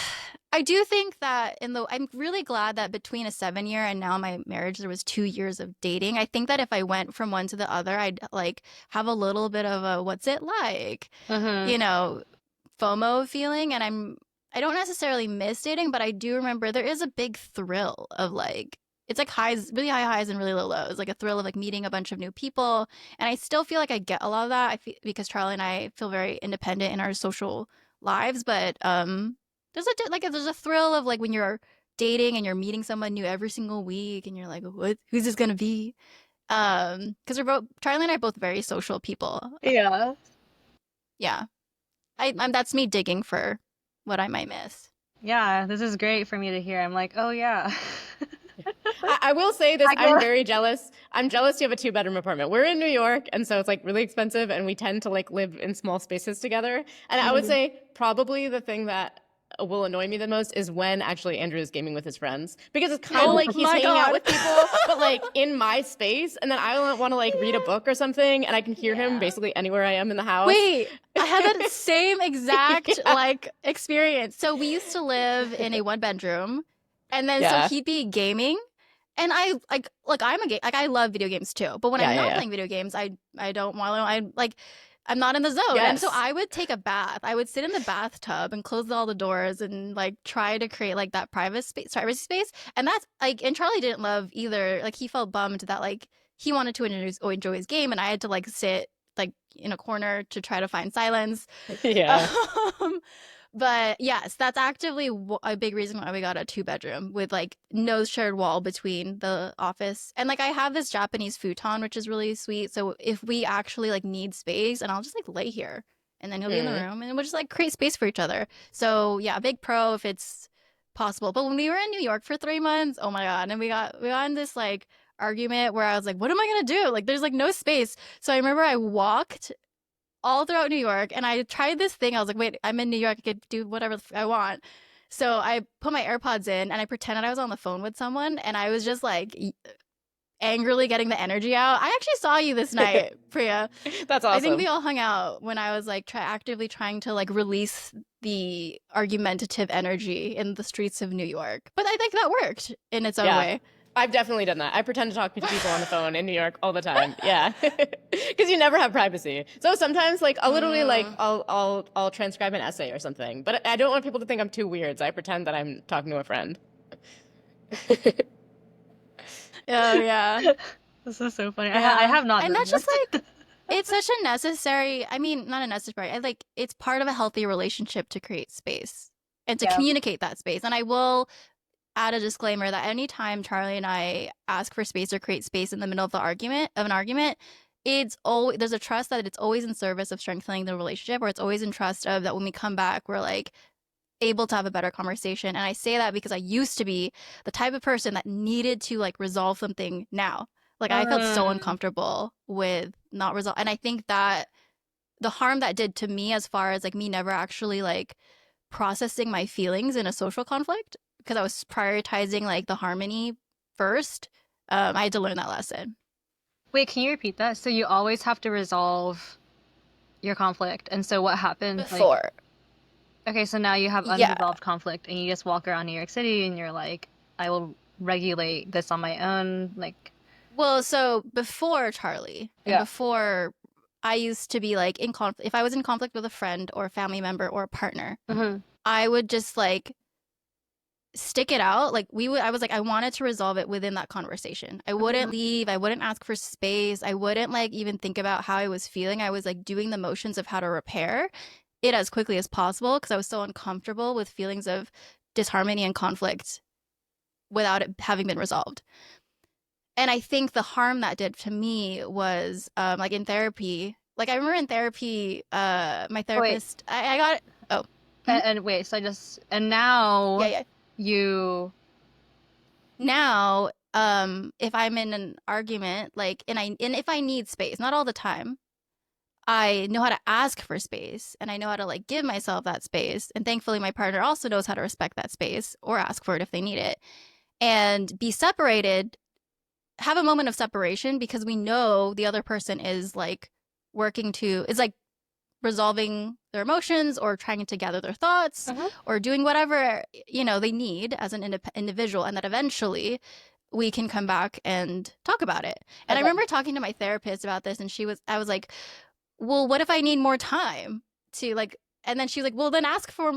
I do think that I'm really glad that between a 7 year and now my marriage, there was 2 years of dating. I think that if I went from one to the other, I'd like have a little bit of a what's it like, Mm-hmm. you know, FOMO feeling. And I don't necessarily miss dating, but I do remember there is a big thrill of like, it's like highs, really high highs and really low lows, like a thrill of like meeting a bunch of new people. And I still feel like I get a lot of that. I feel because Charlie and I feel very independent in our social lives, but there's a thrill of like when you're dating and you're meeting someone new every single week and you're like, what, who's this gonna be? Because we're both Charlie and I are both very social people. Yeah. Yeah, I'm that's me digging for what I might miss. Yeah, this is great for me to hear. I'm like, oh yeah. I will say this, I I'm go. very jealous. I'm jealous you have a 2-bedroom apartment. We're in New York, and so it's like really expensive, and we tend to like live in small spaces together. And I would Mhm. say probably the thing that will annoy me the most is when actually Andrew is gaming with his friends because it's kind of Oh like he's my hanging out god. with people, but like in my space, and then I want to like read a book or something, and I can hear him Yeah. basically anywhere I am in the house. Wait, I had that same exact Yeah. like experience. So we used to live in a 1 bedroom, and then so Yeah. he'd be gaming, and I like I'm a game like I love video games too. But when Yeah. I'm Yeah. not Yeah. playing video games, I don't want to. I'm not in the zone, and so Yes. I would take a bath. I would sit in the bathtub and close all the doors and like try to create like that privacy space. And that's like, and Charlie didn't love either. Like he felt bummed that like he wanted to enjoy his game, and I had to like sit like in a corner to try to find silence. Yeah. Um, but yes, that's actively a big reason why we got a 2-bedroom with like no shared wall between the office. And like I have this Japanese futon, which is really sweet. So if we actually like need space, and I'll just like lay here and then he'll be in the Mm. room and we'll just like create space for each other. So yeah, a big pro if it's possible. But when we were in New York for 3 months, oh my God, and we got in this like argument where I was like, what am I gonna do? Like there's like no space. So I remember I walked all throughout New York and I tried this thing. I was like, wait, I'm in New York, I could do whatever I want. So I put my AirPods in and I pretended I was on the phone with someone and I was just like angrily getting the energy out. I actually saw you this night, Priya. That's I think we awesome. all hung out when I was like actively trying to like release the argumentative energy in the streets of New York. But I think that worked in its own Yeah. way. I've definitely done that. I pretend to talk to people on the phone in New York all the time. Yeah. Because you never have privacy. So sometimes like I'll literally like I'll transcribe an essay or something. But I don't want people to think I'm too weird, so I pretend that I'm talking to a friend. Oh yeah. This is so funny. I Yeah. have not And done that's just this. like it's such a necessary, I mean, not a necessary, I like it's part of a healthy relationship to create space and to Yeah. communicate that space. And I will add a disclaimer that anytime Charlie and I ask for space or create space in the middle of an argument, it's always there's a trust that it's always in service of strengthening the relationship, or it's always in trust of that when we come back, we're like able to have a better conversation. And I say that because I used to be the type of person that needed to like resolve something now. Like I felt so uncomfortable with not resolve, and I think that the harm that did to me as far as like me never actually like processing my feelings in a social conflict because I was prioritizing like the harmony first. I had to learn that lesson. Wait, can you repeat that? So you always have to resolve your conflict. And so what happened? Like, Before. okay, so now you have Yeah. unresolved conflict and you just walk around New York City and you're like, I will regulate this on my own. Like, Well, so before Charlie and yeah. before I used to be like in conflict, if I was in conflict with a friend or a family member or a partner, Mm-hmm. I would just like stick it out. Like I was like, I wanted to resolve it within that conversation. I wouldn't leave. I wouldn't ask for space. I wouldn't like even think about how I was feeling. I was like doing the motions of how to repair it as quickly as possible because I was so uncomfortable with feelings of disharmony and conflict without it having been resolved. And I think the harm that did to me was like in therapy. Like I remember in therapy, my Wait, therapist, I got oh and wait, so and now yeah. you, Now, if I'm in an argument, like and if I need space, not all the time, I know how to ask for space and I know how to like give myself that space. And thankfully my partner also knows how to respect that space or ask for it if they need it. And be separated, have a moment of separation because we know the other person is like is like resolving their emotions or trying to gather their thoughts or doing whatever they need as an individual, and that eventually we can come back and talk about it. And I okay. remember talking to my therapist about this, and I was like, well, what if I need more time to like, and then she was like, well, then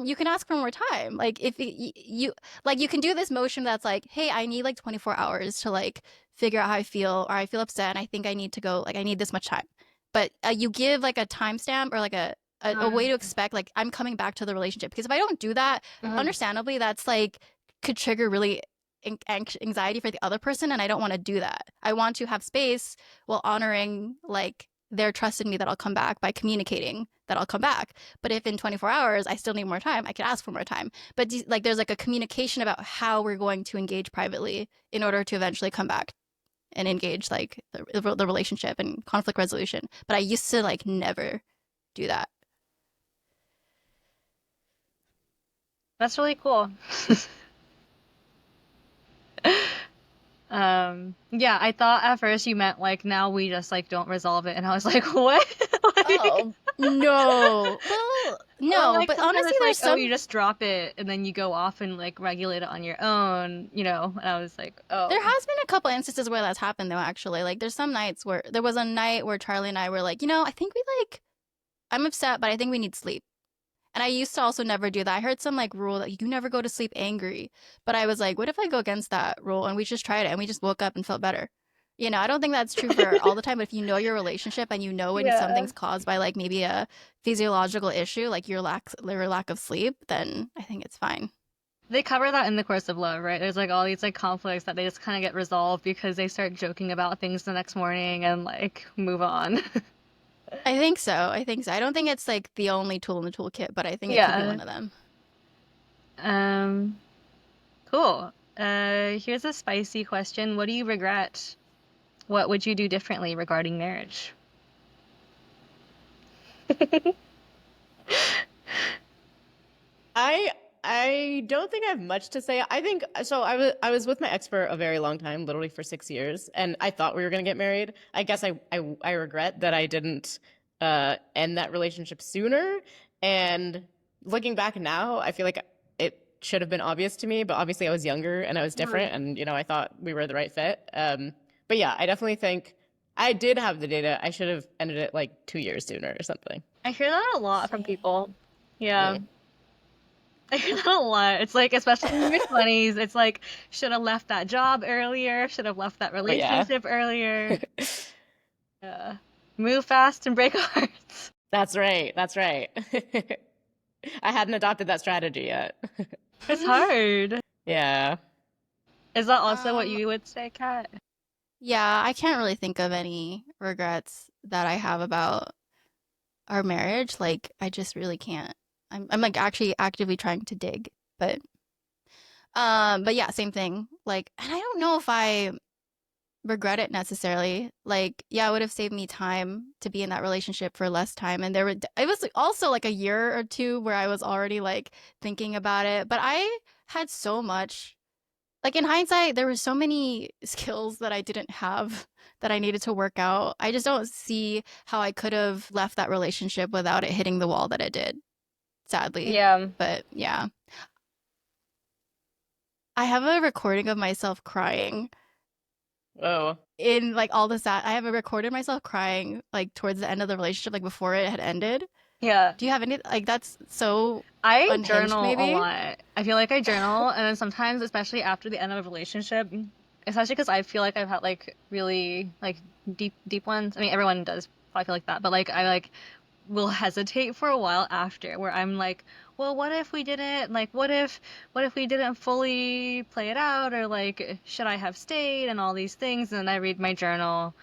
you can ask for more time. Like if you like, you can do this motion that's like, hey, I need like 24 hours to like figure out how I feel, or I feel upset and I think I need to go, like I need this much time. But you give like a timestamp or like a way to expect like I'm coming back to the relationship, because if I don't do that, understandably, that's like could trigger really anxiety for the other person, and I don't want to do that. I want to have space while honoring like their trust in me that I'll come back by communicating that I'll come back. But if in 24 hours I still need more time, I could ask for more time. But like there's like a communication about how we're going to engage privately in order to eventually come back and engage like the relationship and conflict resolution. But I used to like never do that. That's really cool. Yeah, I thought at first you meant like now we just like don't resolve it, and I was like, what? Like, Oh no. Well, or no, like but sometimes honestly, it's like, there's oh, some you just drop it and then you go off and like regulate it on your own, And I was like, there oh, has been a couple instances where that's happened though, actually. Like there's some nights where there was a night where Charlie and I were like, I think we like I'm upset, but I think we need sleep. And I used to also never do that. I heard some like rule that you never go to sleep angry. But I was like, what if I go against that rule and we just tried it and we just woke up and felt better? I don't think that's true for all the time, but if you know your relationship and you know when yeah. something's caused by like maybe a physiological issue, like your lack of sleep, then I think it's fine. They cover that in the course of love, right? There's like all these like conflicts that they just kind of get resolved because they start joking about things the next morning and like move on. I think so. I think so. I don't think it's like the only tool in the toolkit, but I think it could be Yeah. one of them. Um, Cool. Here's a spicy question. What do you regret? What would you do differently regarding marriage? I I don't think I have much to say. I think so. I was with my ex for a very long time, literally for 6 years, and I thought we were gonna get married. I guess I regret that I didn't end that relationship sooner. And looking back now, I feel like it should have been obvious to me, but obviously I was younger and I was different, and I thought we were the right fit. But yeah, I definitely think I did have the data. I should have ended it like 2 years sooner or something. I hear that a lot from Same. people. Yeah. Mm. I hear that a lot. It's like, especially in your 20s, it's like, should have left that job earlier, should have left that Oh yeah. relationship earlier. Yeah. Move fast and break hearts. That's right. That's right. I hadn't adopted that strategy yet. It's hard. Yeah. Is that also what Um, you would say, Kat? yeah, I can't really think of any regrets that I have about our marriage. Like, I just really can't. I'm like actually actively trying to dig, but yeah, same thing. Like, and I don't know if I regret it necessarily. Like, yeah, it would have saved me time to be in that relationship for less time. And it was also like a year or two where I was already like thinking about it. But I had so much, like in hindsight, there were so many skills that I didn't have that I needed to work out. I just don't see how I could have left that relationship without it hitting the wall that it did, sadly. Yeah. But yeah, I have a recording of myself crying Oh. in like all the sad. I have recorded myself crying like towards the end of the relationship, like before it had ended. Yeah. Do you have any like that's so I unhinged, journal a maybe? lot. I feel like I journal, and then sometimes, especially after the end of a relationship, especially because I feel like I've had like really like deep ones. I mean, everyone does probably feel like that, but like I like will hesitate for a while after, where I'm like, well, what if we didn't like, what if we didn't fully play it out, or like, should I have stayed, and all these things, and then I read my journal,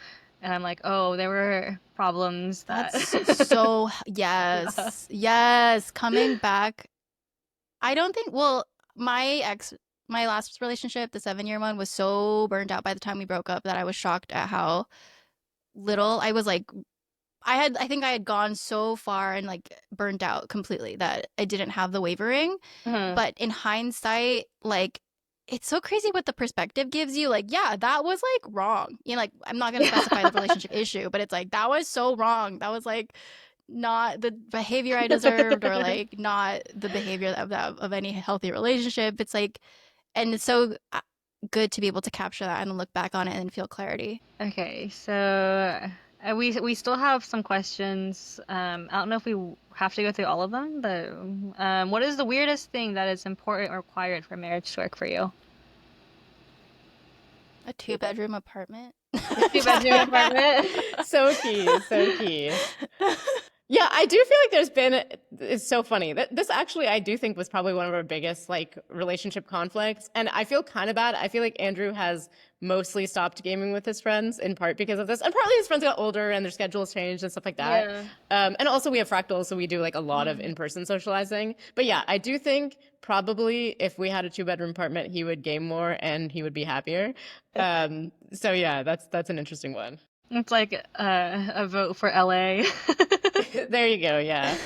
and I'm like, oh, there were problems that. That's so Yeah. yes. Yes, coming back. I don't think well, my ex my last relationship, the 7-year one, was so burned out by the time we broke up that I was shocked at how little I was like I think I had gone so far and like burned out completely that I didn't have the wavering. Mhm. But in hindsight, like it's so crazy what the perspective gives you. Like, yeah, that was like wrong. Like I'm not gonna specify the relationship issue, but it's like that was so wrong. That was like not the behavior I deserved, or like not the behavior of any healthy relationship. It's like, and it's so good to be able to capture that and look back on it and feel clarity. Okay, so we still have some questions. I don't know if we have to go through all of them, but what is the weirdest thing that is important or required for marriage to work for you? A 2-bedroom apartment. Two-bedroom apartment. So key, so key. Yeah, I do feel like there's been, it's so funny. This actually, I do think was probably one of our biggest like relationship conflicts. And I feel kind of bad. I feel like Andrew has mostly stopped gaming with his friends in part because of this. And partly his friends got older and their schedules changed and stuff like that. Yeah. And also we have Fractal, so we do like a lot of in-person socializing. But yeah, I do think probably if we had a 2-bedroom apartment, he would game more and he would be happier. So yeah, that's an interesting one. It's like a vote for LA. There you go. Yeah.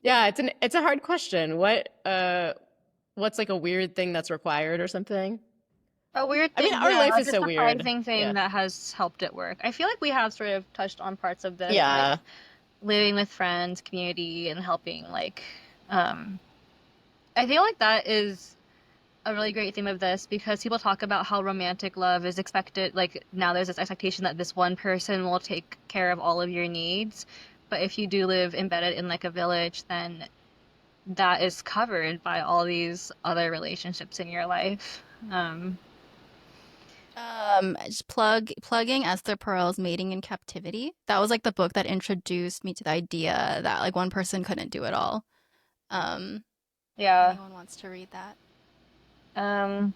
Yeah, it's a hard question. What's like a weird thing that's required or something? A weird I mean, thing, our yeah, life like is a so weird. surprising thing Yeah. that has helped it work. I feel like we have sort of touched on parts of this, like Yeah. living with friends, community, and helping. Like, I feel like that is a really great theme of this because people talk about how romantic love is expected. Like now there's this expectation that this one person will take care of all of your needs. But if you do live embedded in like a village, then that is covered by all these other relationships in your life. Just plugging Esther Perel's Mating in Captivity. That was like the book that introduced me to the idea that like one person couldn't do it all. If Yeah. anyone wants to read that. Um,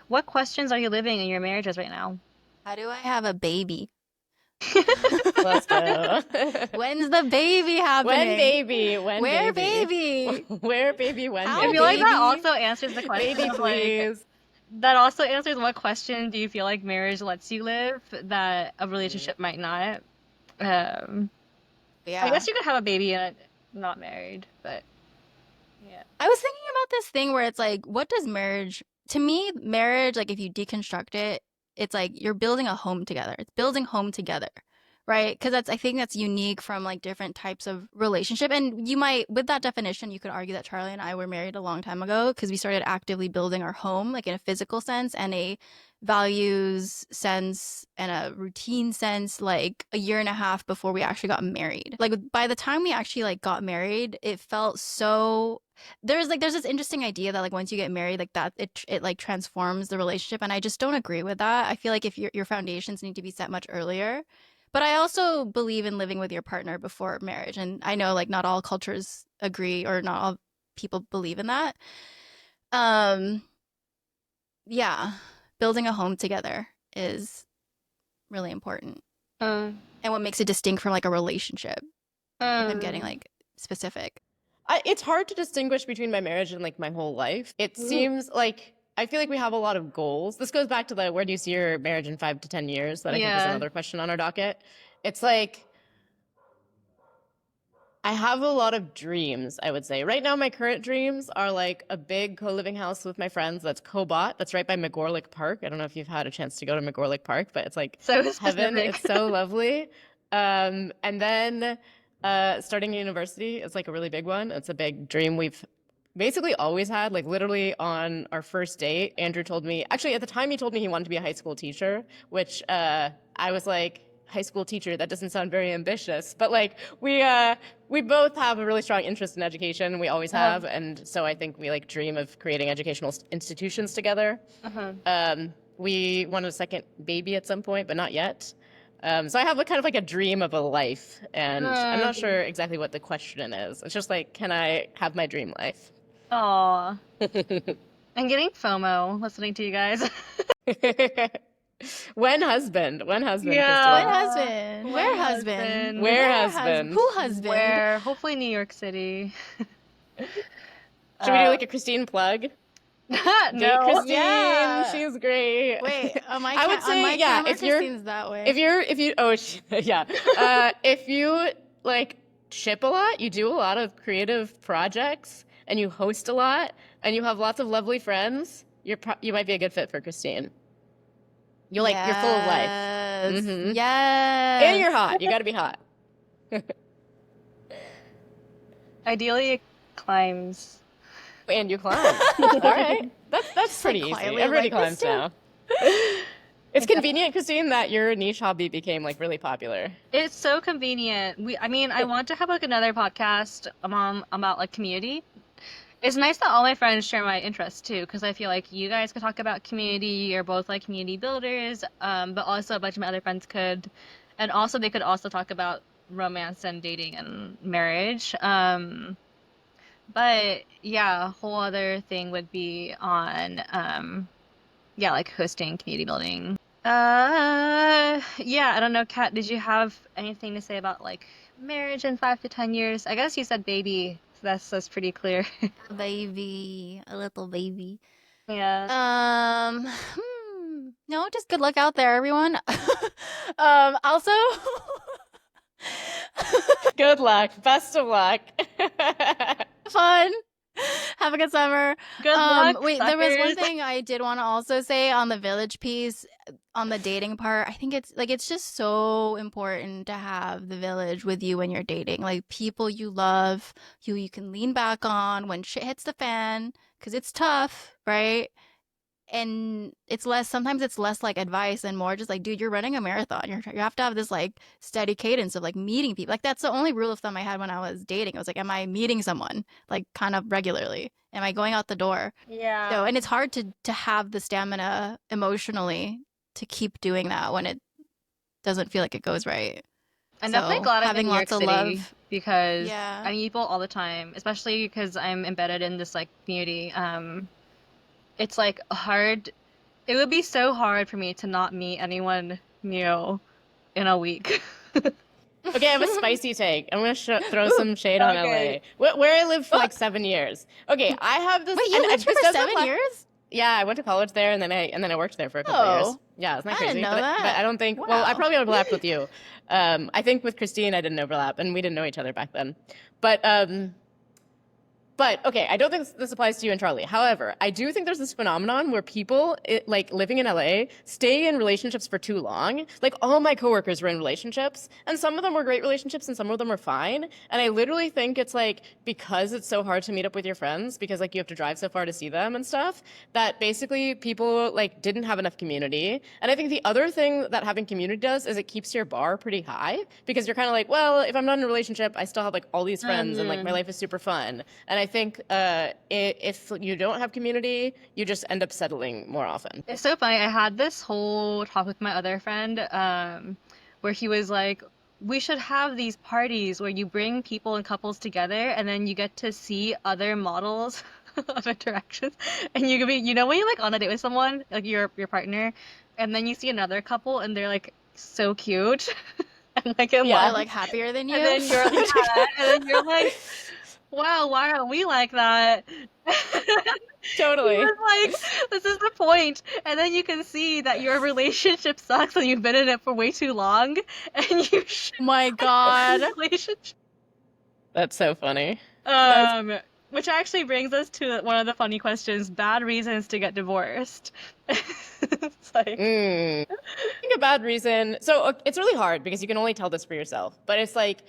what questions are you living in your marriages right now? How do I have a baby? Let's go. When's the baby happening? When baby? When Where baby? baby? Where baby? When How I baby? feel like that baby? also answers the question Baby, of like please. that also answers what question do you feel like marriage lets you live that a relationship might not. Um, I Yeah. guess you could have a baby and not married, but yeah. I was thinking about this thing where it's like, what does marriage, to me, marriage, like if you deconstruct it, it's like you're building a home together. It's building home together, right? Because I think that's unique from like different types of relationship. And you might, with that definition, you could argue that Charlie and I were married a long time ago because we started actively building our home, like in a physical sense and a values sense and a routine sense, like a year and a half before we actually got married. Like by the time we actually like got married, it felt so there's this interesting idea that like once you get married like that it like transforms the relationship, and I just don't agree with that. I feel like if your foundations need to be set much earlier, but I also believe in living with your partner before marriage, and I know like not all cultures agree or not all people believe in that. um yeah, building a home together is really important, Um, and what makes it distinct from like a relationship, if I'm getting um, like specific. It's hard to distinguish between my marriage and like my whole life. It seems like I feel like we have a lot of goals. This goes back to the where do you see your marriage in 5 to 10 years? That I think is yeah. another question on our docket. It's like I have a lot of dreams, I would say. Right now, my current dreams are like a big co-living house with my friends that's co-bought. That's right by McGorlick Park. I don't know if you've had a chance to go to McGorlick Park, but it's like So heaven. specific. It's so lovely. And then starting university is like a really big one. It's a big dream we've basically always had. Like literally on our first date, Andrew told me, actually at the time he told me he wanted to be a high school teacher, which I was like, high school teacher, that doesn't sound very ambitious. But like we both have a really strong interest in education. We always have, and so I think we like dream of creating educational institutions together. We wanted a second baby at some point, but not yet. So I have a kind of like a dream of a life, and I'm not sure exactly what the question is. It's just like, can I have my dream life? Aw. I'm getting FOMO listening to you guys. When husband? When husband, Yeah. When Christine? husband? When Where husband? husband? Where husband? Who husband? Where? Hopefully New York City. Should we do like a Christine plug? Date No. Christine. Yeah. She's great. Wait, on my I would say, on my yeah, camera, if you're Christine's that way. if you yeah, if you like ship a lot, you do a lot of creative projects, and you host a lot, and you have lots of lovely friends, you might be a good fit for Christine. You're full of life. Yes. Mhm. Yes. And you're hot. You got to be hot. Ideally, it climbs. And you climb. All right. That's pretty easy. quietly Everybody like climbs this too. now. It's convenient, Christine, that your niche hobby became like really popular. It's so convenient. I want to have like another podcast about like community. It's nice that all my friends share my interests too, because I feel like you guys could talk about community. You're both like community builders, but also a bunch of my other friends could, and also they could also talk about romance and dating and marriage. But yeah, a whole other thing would be on yeah, like hosting community building. Yeah, I don't know, Kat, did you have anything to say about like marriage in 5 to 10 years? I guess you said baby, so that's pretty clear. Baby, a little baby. Yeah. No, just good luck out there, everyone. Also, Good luck. Best of luck. fun. Have a good summer. Good luck, Wait, there was one suckers. thing I did want to also say on the village piece, on the dating part. I think it's just so important to have the village with you when you're dating, like people you love, you can lean back on when shit hits the fan, because it's tough, right? And sometimes it's less like advice and more just like, dude, you're running a marathon. You have to have this like steady cadence of like meeting people. Like that's the only rule of thumb I had when I was dating. I was like, am I meeting someone like kind of regularly? Am I going out the door? Yeah. So, and it's hard to have the stamina emotionally to keep doing that when it doesn't feel like it goes right. I'm So, definitely glad I'm in having New York lots of City love. because Yeah. I meet people all the time, especially because I'm embedded in this like community. It's like hard. It would be so hard for me to not meet anyone new in a week. Okay, I have a spicy take. I'm gonna throw some shade on Okay. LA, where I lived for like 7 years. Okay, I have this. Wait, you lived here this for doesn't 7 years? Yeah, I went to college there, and then I worked there for a couple of years. Oh, Yeah, isn't that I didn't crazy? know But I that. don't think. Well, I Wow. probably overlapped with you. I think with Christine, I didn't overlap, and we didn't know each other back then. But okay, I don't think this applies to you and Charlie. However, I do think there's this phenomenon where people, like living in LA, stay in relationships for too long. Like all my coworkers were in relationships, and some of them were great relationships, and some of them were fine. And I literally think it's like because it's so hard to meet up with your friends, because like you have to drive so far to see them and stuff, that basically people like didn't have enough community. And I think the other thing that having community does is it keeps your bar pretty high because you're kind of like, well, if I'm not in a relationship, I still have like all these friends, and like my life is super fun. And I think if you don't have community, you just end up settling more often. It's so funny. I had this whole talk with my other friend, where he was like, we should have these parties where you bring people and couples together and then you get to see other models of interactions. And you can be, when you're like on a date with someone, like your partner, and then you see another couple and they're like so cute and like in Yeah. They're love. like happier than you. And then you're like, yeah, and then you're like, wow, why aren't we like that? He Totally. was like, this is the point. And then you can see that your relationship sucks and you've been in it for way too long and you should Oh my God. relationship. That's so funny. Which actually brings us to one of the funny questions, bad reasons to get divorced. It's like, I think a bad reason. So it's really hard because you can only tell this for yourself. But it's like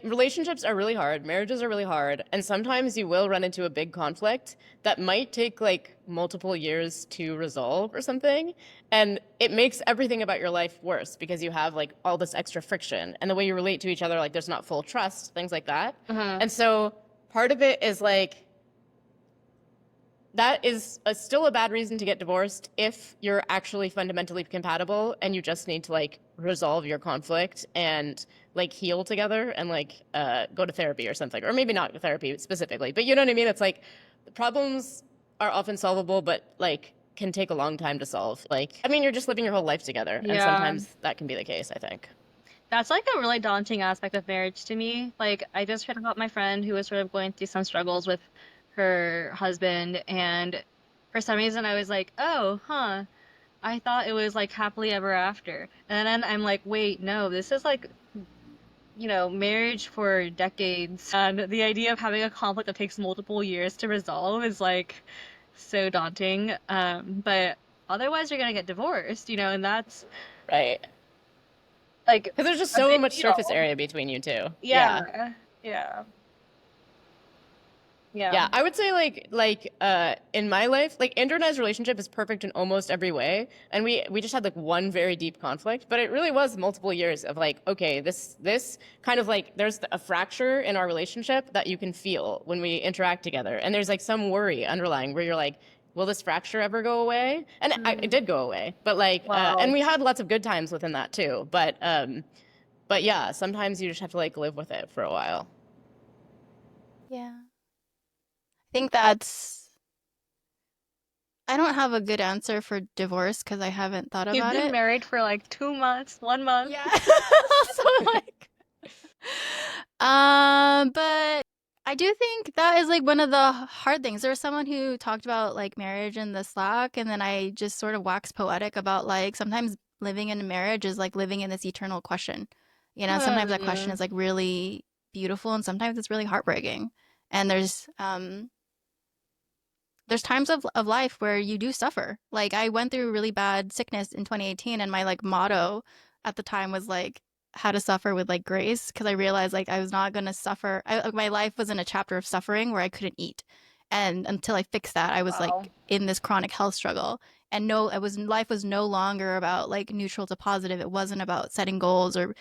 relationships are really hard, marriages are really hard, and sometimes you will run into a big conflict that might take like multiple years to resolve or something, and it makes everything about your life worse because you have like all this extra friction and the way you relate to each other, like there's not full trust, things like that. And so part of it is like that is still a bad reason to get divorced if you're actually fundamentally compatible and you just need to like resolve your conflict and like heal together and like go to therapy or something, or maybe not therapy specifically, but you know what I mean? It's like the problems are often solvable, but like can take a long time to solve. Like, I mean, you're just living your whole life together, and yeah, sometimes that can be the case, I think. that's like a really daunting aspect of marriage to me. Like, I just heard about my friend who was sort of going through some struggles with her husband, and for some reason I was like, oh, huh. I thought it was like happily ever after. And then I'm like, wait, no, this is like, marriage for decades. And the idea of having a conflict that takes multiple years to resolve is like so daunting. But otherwise you're gonna get divorced, and that's Right. like Because there's just a so big much surface deal. area between you two. Yeah. Yeah. Yeah. Yeah, I would say in my life, like Andrew and I's relationship is perfect in almost every way, and we just had like one very deep conflict, but it really was multiple years of like, okay, this kind of like there's a fracture in our relationship that you can feel when we interact together, and there's like some worry underlying where you're like, will this fracture ever go away? And it did go away, but like, Wow. and we had lots of good times within that too, but yeah, sometimes you just have to like live with it for a while. Yeah. I think I don't have a good answer for divorce because I haven't thought You've about been it. married for like 2 months, 1 month. Yeah. So like, but I do think that is like one of the hard things. There was someone who talked about like marriage in the Slack, and then I just sort of waxed poetic about like sometimes living in a marriage is like living in this eternal question. Sometimes that question is like really beautiful, and sometimes it's really heartbreaking. And there's times of life where you do suffer. Like I went through really bad sickness in 2018, and my like motto at the time was like how to suffer with like grace, because I realized like I was not going to suffer. My life was in a chapter of suffering where I couldn't eat. And until I fixed that, I was like Wow. in this chronic health struggle. And no, life was no longer about like neutral to positive. It wasn't about setting goals or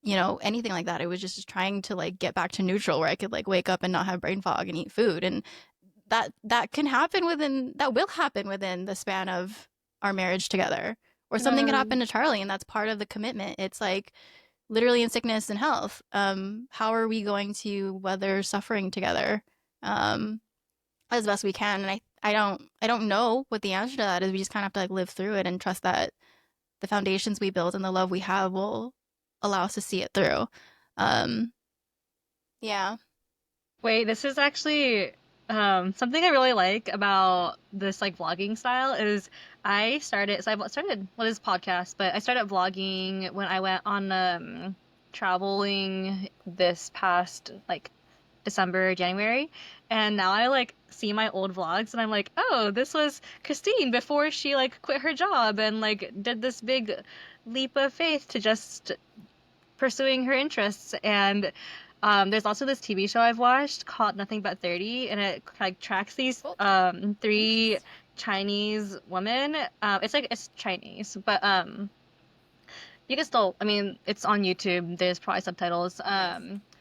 anything like that. It was just trying to like get back to neutral where I could like wake up and not have brain fog and eat food. And that will happen within the span of our marriage together, or something could happen to Charlie, and that's part of the commitment. It's like literally in sickness and health. How are we going to weather suffering together as best we can? And I don't know what the answer to that is. We just kind of have to like live through it and trust that the foundations we build and the love we have will allow us to see it through. Um, yeah. Wait, this is actually something I really like about this like vlogging style is I started what is podcast, but I started vlogging when I went on traveling this past like December, January, and now I like see my old vlogs and I'm like, oh, this was Christine before she like quit her job and like did this big leap of faith to just pursuing her interests. And there's also this TV show I've watched called Nothing But 30, and it like tracks these Cool. three Thanks. Chinese women. It's Chinese, but you can still, I mean, it's on YouTube. There's probably subtitles. Nice.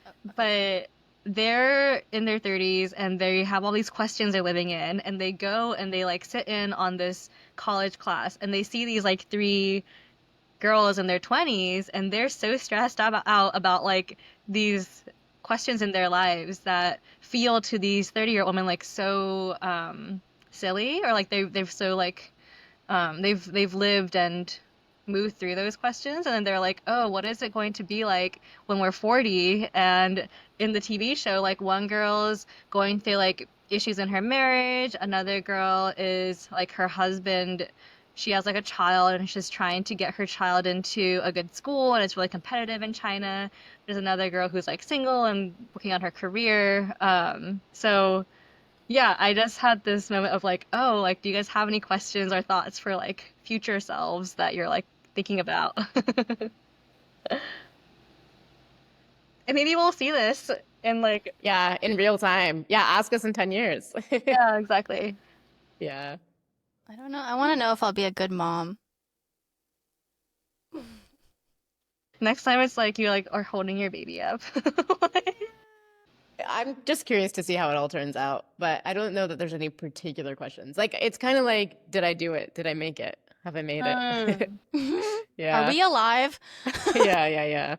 Oh, okay. But they're in their 30s and they have all these questions they're living in, and they go and they like sit in on this college class and they see these like three girls in their 20s and they're so stressed out about like these questions in their lives that feel to these 30-year-old women like so silly, or like they've so like they've lived and moved through those questions, and then they're like, oh, what is it going to be like when we're 40? And in the TV show, like one girl's going through like issues in her marriage, another girl is like her husband, she has like a child and she's trying to get her child into a good school and it's really competitive in China. There's another girl who's like single and working on her career. So yeah, I just had this moment of like, oh, like, do you guys have any questions or thoughts for like future selves that you're like thinking about? And maybe we'll see this in like, Yeah, in real time. Yeah, ask us in 10 years. yeah, exactly. Yeah. I don't know. I want to know if I'll be a good mom. Next time it's like you like are holding your baby up. I'm just curious to see how it all turns out, but I don't know that there's any particular questions. Like, it's kind of like, did I do it? Did I make it? Have I made it? Are Yeah. we alive? Yeah.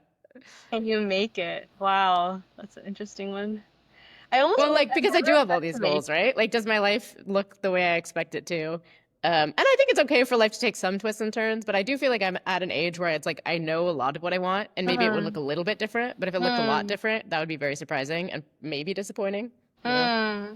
Can you make it? Wow, that's an interesting one. I almost Well, feel like like, I because I never do have all meant these to make goals, right? Like, does my life look the way I expect it to? And I think it's okay for life to take some twists and turns, but I do feel like I'm at an age where it's like I know a lot of what I want, and maybe it would look a little bit different. But if it looked a lot Mm, different, that would be very surprising and maybe disappointing, huh.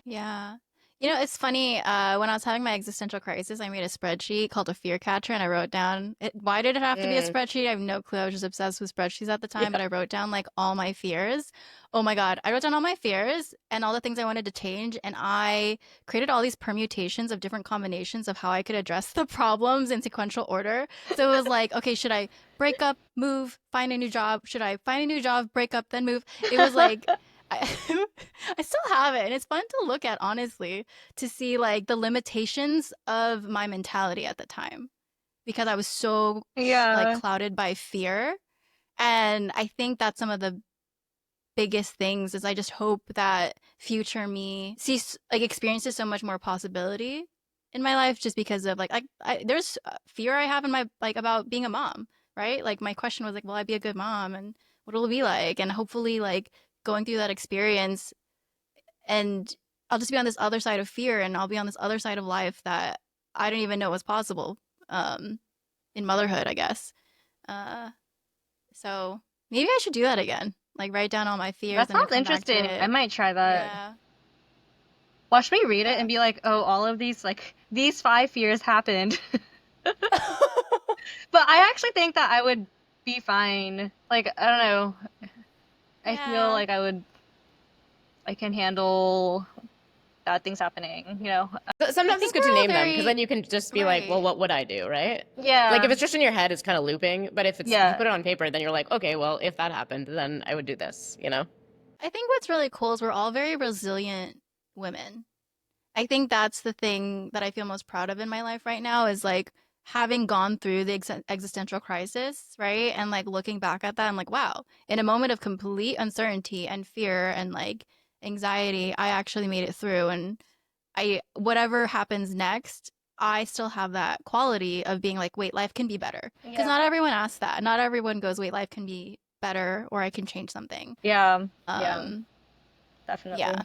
Yeah. You know, it's funny. When I was having my existential crisis, I made a spreadsheet called a fear catcher, and I wrote down it. Why did it have to be a spreadsheet? I have no clue. I was just obsessed with spreadsheets at the time, Yeah. but I wrote down like all my fears. Oh my God. I wrote down all my fears and all the things I wanted to change, and I created all these permutations of different combinations of how I could address the problems in sequential order. So it was like, okay, should I break up, move, find a new job? Should I find a new job, break up, then move? It was like I, I still have it, and it's fun to look at, honestly, to see like the limitations of my mentality at the time because I was so like Yeah. clouded by fear. And I think that's some of the biggest things is I just hope that future me sees like experiences so much more possibility in my life just because of like there's fear I have in my like about being a mom, right? Like my question was like, will I be a good mom and what will it be like? And hopefully like going through that experience and I'll just be on this other side of fear and I'll be on this other side of life that I didn't even know was possible um in motherhood, I guess. Uh so maybe I should do that again. Like write down all my fears That and then sounds come back to interesting. I it. might try that. Yeah. Watch me read it Yeah. and be like, oh, all of these, like, these five fears happened. But I actually think that I would be fine. Like, I don't know. I feel Yeah. like I can handle bad things happening, you know? I Sometimes it's think good to we're all name them because then very you can just be like, well, right. what would I do, right? Like Yeah. if it's just in your head, it's kind of looping. But if you Yeah. put it on paper, then you're like, okay, well, if that happened, then I would do this. I think what's really cool is we're all very resilient women. I think that's the thing that I feel most proud of in my life right now is like having gone through the existential crisis, right? And like looking back at that, I'm like, wow, in a moment of complete uncertainty and fear and like anxiety, I actually made it through. And whatever happens next, I still have that quality of being like, wait, life can be better. Because Yeah. not everyone asks that. Not everyone goes, wait, life can be better or I can change something. Yeah. Yeah. Um, Definitely. yeah.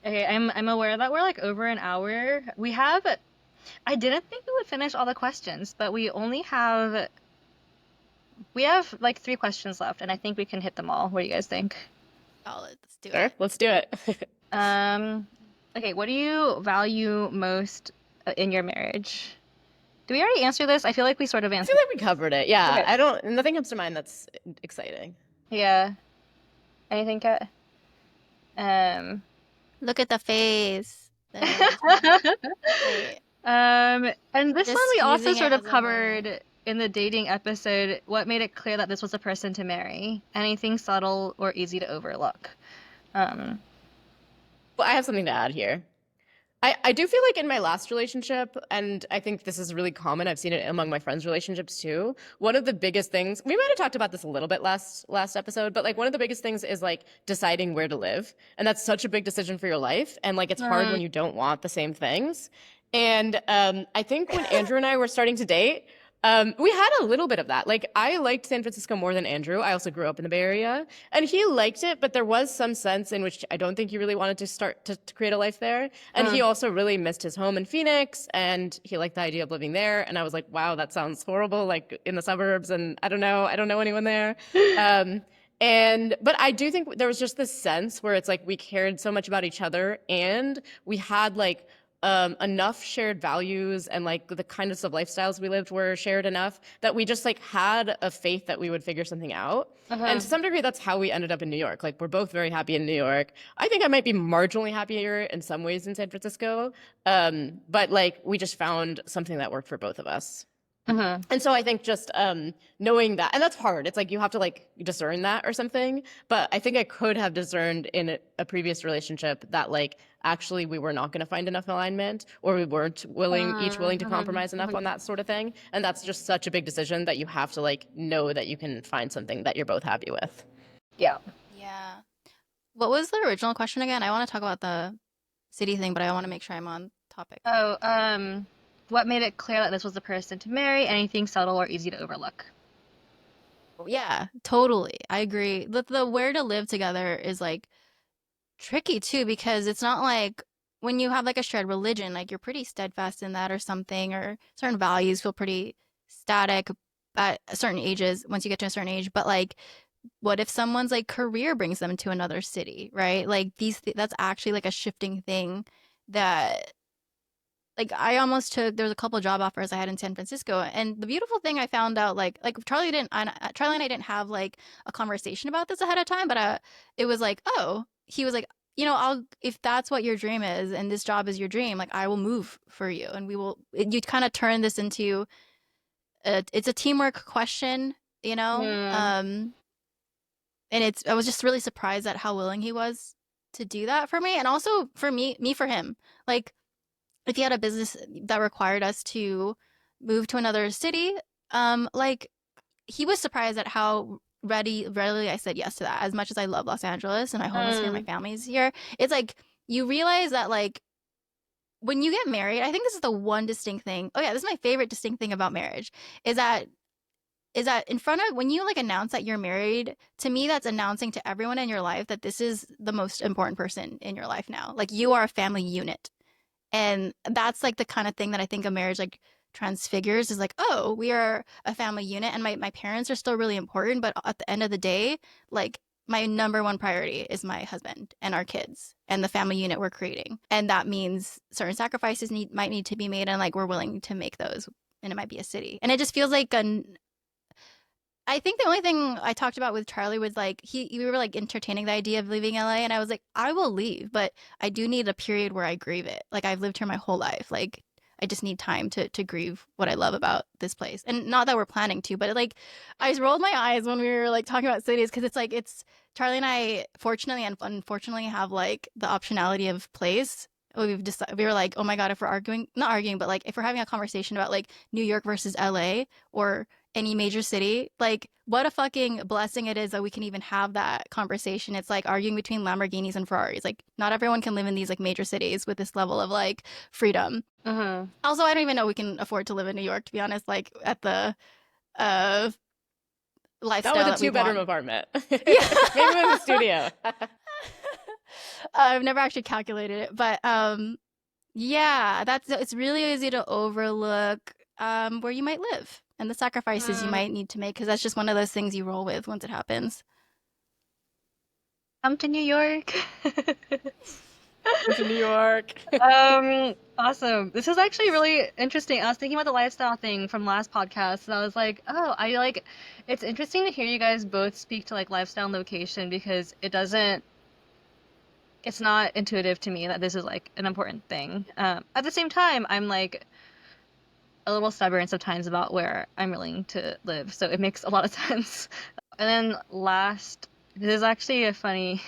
Okay, I'm aware that we're like over an hour. We have I didn't think we would finish all the questions, but we have like 3 questions left, and I think we can hit them all. What do you guys think? Solid. Let's do Sure, it. let's do it. Um, okay, what do you value most in your marriage? Did we already answer this? I feel like we sort of I feel answered. like we covered it. Yeah, Okay. nothing comes to mind that's exciting. Yeah. Anything, Kat? Um, Look at the face. The nervousness. Wait. and this one Just we also using it sort of as a whole. covered in the dating episode. What made it clear that this was a person to marry? Anything subtle or easy to overlook? Um, Well, I have something to add here. I do feel like in my last relationship, and I think this is really common, I've seen it among my friends' relationships too. One of the biggest things, we might have talked about this a little bit last episode, but like one of the biggest things is like deciding where to live. And that's such a big decision for your life. And like it's hard when you don't want the same things. And I think when Andrew and I were starting to date, we had a little bit of that. Like I liked San Francisco more than Andrew. I also grew up in the Bay Area, and he liked it, but there was some sense in which I don't think he really wanted to start to create a life there. And he also really missed his home in Phoenix, and he liked the idea of living there. And I was like, wow, that sounds horrible, like in the suburbs, and I don't know anyone there. But I do think there was just this sense where it's like we cared so much about each other, and we had like enough shared values, and like the kindness of lifestyles we lived were shared enough that we just like had a faith that we would figure something out. And to some degree, that's how we ended up in New York. Like we're both very happy in New York. I think I might be marginally happier in some ways in San Francisco, but like we just found something that worked for both of us. And so I think just knowing that, and that's hard. It's like you have to like discern that or something. But I think I could have discerned in a previous relationship that like actually we were not going to find enough alignment, or we weren't each willing to compromise enough on that sort of thing. And that's just such a big decision that you have to like know that you can find something that you're both happy with. yeah. Yeah. What was the original question again? I want to talk about the city thing, but I want to make sure I'm on topic. Oh, what made it clear that this was the person to marry? Anything subtle or easy to overlook? Yeah, totally. I agree. The where to live together is like tricky too, because it's not like when you have like a shared religion, like you're pretty steadfast in that or something, or certain values feel pretty static at certain ages once you get to a certain age. But like, what if someone's like career brings them to another city, right? Like that's actually like a shifting thing that like I almost took there was a couple job offers I had in San Francisco, and the beautiful thing I found out like Charlie and I didn't have like a conversation about this ahead of time, but it was like, oh, he was like, I'll if that's what your dream is and this job is your dream, like I will move for you, and you kind of turn this into it's a teamwork question, you know. Mm. And I was just really surprised at how willing he was to do that for me, and also for me for him, like if he had a business that required us to move to another city, like he was surprised at how readily I said yes to that. As much as I love Los Angeles and my home is here, my family's here, it's like you realize that like when you get married, I think this is the one distinct thing. Oh yeah, this is my favorite distinct thing about marriage is that in front of when you like announce that you're married, to me that's announcing to everyone in your life that this is the most important person in your life now. Like you are a family unit. And that's like the kind of thing that I think a marriage like transfigures is like, oh, we are a family unit, and my parents are still really important, but at the end of the day, like my number one priority is my husband and our kids and the family unit we're creating. And that means certain sacrifices might need to be made, and like we're willing to make those, and it might be a city. And it just feels like I think the only thing I talked about with Charlie was like we were like entertaining the idea of leaving LA, and I was like, I will leave, but I do need a period where I grieve it. Like I've lived here my whole life. Like I just need time to grieve what I love about this place. And not that we're planning to, but like I just rolled my eyes when we were like talking about cities, because it's Charlie and I fortunately and unfortunately have like the optionality of place. We were like, oh my God, if we're not arguing, but like if we're having a conversation about like New York versus LA or any major city, like what a fucking blessing it is that we can even have that conversation. It's like arguing between Lamborghinis and Ferraris. Like not everyone can live in these like major cities with this level of like freedom. Also, I don't even know we can afford to live in New York, to be honest, like at the uh lifestyle Not with that a we want. 2-bedroom apartment. Yeah. Maybe with a studio. I've never actually calculated it, but Yeah, it's really easy to overlook where you might live and the sacrifices you Mm, might need to make because that's just one of those things you roll with once it happens. come to New York. Into New York. Awesome. This is actually really interesting. I was thinking about the lifestyle thing from last podcast, and I was like, oh, I like it's interesting to hear you guys both speak to like lifestyle and location because it's not intuitive to me that this is like an important thing. At the same time, I'm like a little stubborn sometimes about where I'm willing to live, so it makes a lot of sense. And then last, this is actually a funny,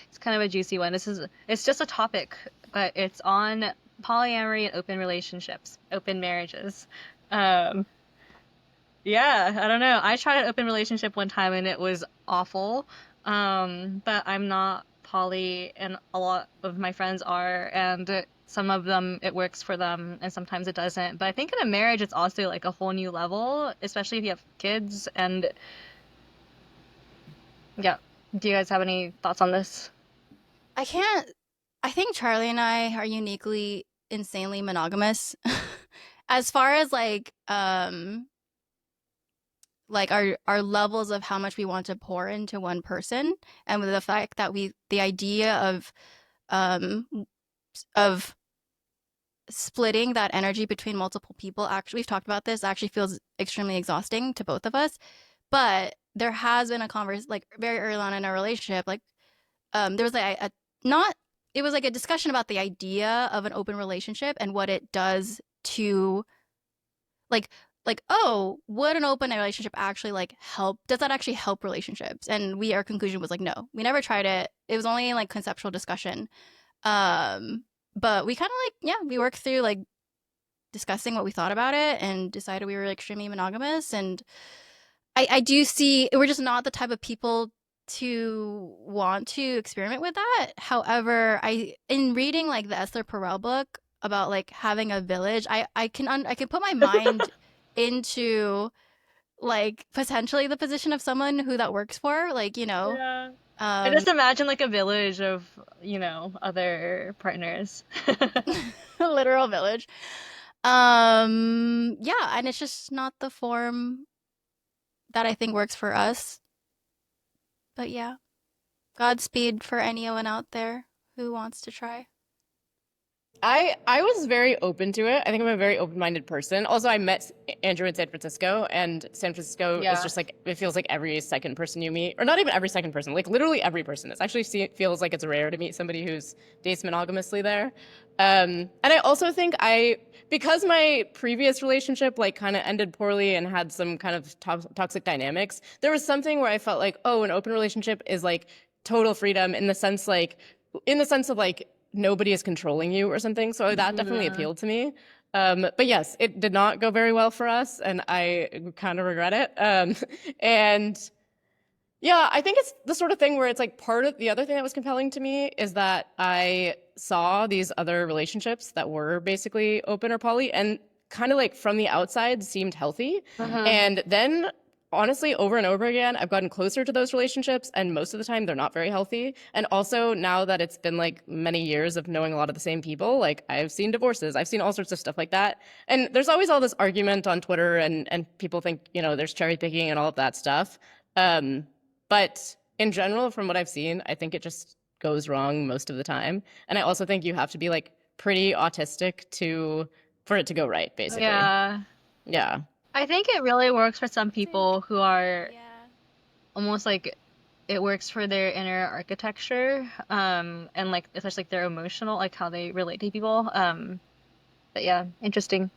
it's kind of a juicy one. It's just a topic, but it's on polyamory and open relationships, open marriages. Um, yeah, I don't know. I tried an open relationship one time and it was awful. But I'm not poly, and a lot of my friends are, and some of them it works for them, and sometimes it doesn't. But I think in a marriage, it's also like a whole new level, especially if you have kids. And yeah, do you guys have any thoughts on this? I can't, I think Charlie and I are uniquely insanely monogamous. As far as like our levels of how much we want to pour into one person and with the fact that the idea um of splitting that energy between multiple people, actually we've talked about this, actually feels extremely exhausting to both of us. But there has been a converse like very early on in our relationship, like there was like a not it was like a discussion about the idea of an open relationship and what it does to like oh, would an open relationship actually like help, does that actually help relationships? And our conclusion was like no, we never tried it, it was only like conceptual discussion. um but we kind of like, yeah, we worked through like discussing what we thought about it and decided we were extremely monogamous. And I do see we're just not the type of people to want to experiment with that. However, in reading like the Esther Perel book about like having a village, I can put my mind into like potentially the position of someone who that works for, like, Yeah. I um just imagine like a village of, other partners. a literal village. Yeah, and it's just not the form that I think works for us. But yeah. Godspeed for anyone out there who wants to try. I was very open to it. I think I'm a very open-minded person. Also, I met Andrew in San Francisco, and San Francisco is Yeah. just like it feels like every second person you meet, or not even every second person, like literally every person. It actually feels like it's rare to meet somebody who's dates monogamously there. And I also think because my previous relationship like kind of ended poorly and had some kind of toxic dynamics, there was something where I felt like, oh, an open relationship is like total freedom in the sense of like nobody is controlling you or something. So that definitely Yeah. appealed to me. But yes, it did not go very well for us, and I kind of regret it. And yeah, I think it's the sort of thing where it's like part of the other thing that was compelling to me is that I saw these other relationships that were basically open or poly and kind of like from the outside seemed healthy. Mhm. And then honestly, over and over again, I've gotten closer to those relationships and most of the time they're not very healthy. And also now that it's been like many years of knowing a lot of the same people, like I've seen divorces, I've seen all sorts of stuff like that. And there's always all this argument on Twitter and people think, there's cherry picking and all of that stuff. Um, but in general, from what I've seen, I think it just goes wrong most of the time. And I also think you have to be like pretty autistic for it to go right, basically. Yeah. Yeah. I think it really works for some I think, people who are yeah. almost like it works for their inner architecture, and like especially like their emotional, like how they relate to people. But yeah, interesting.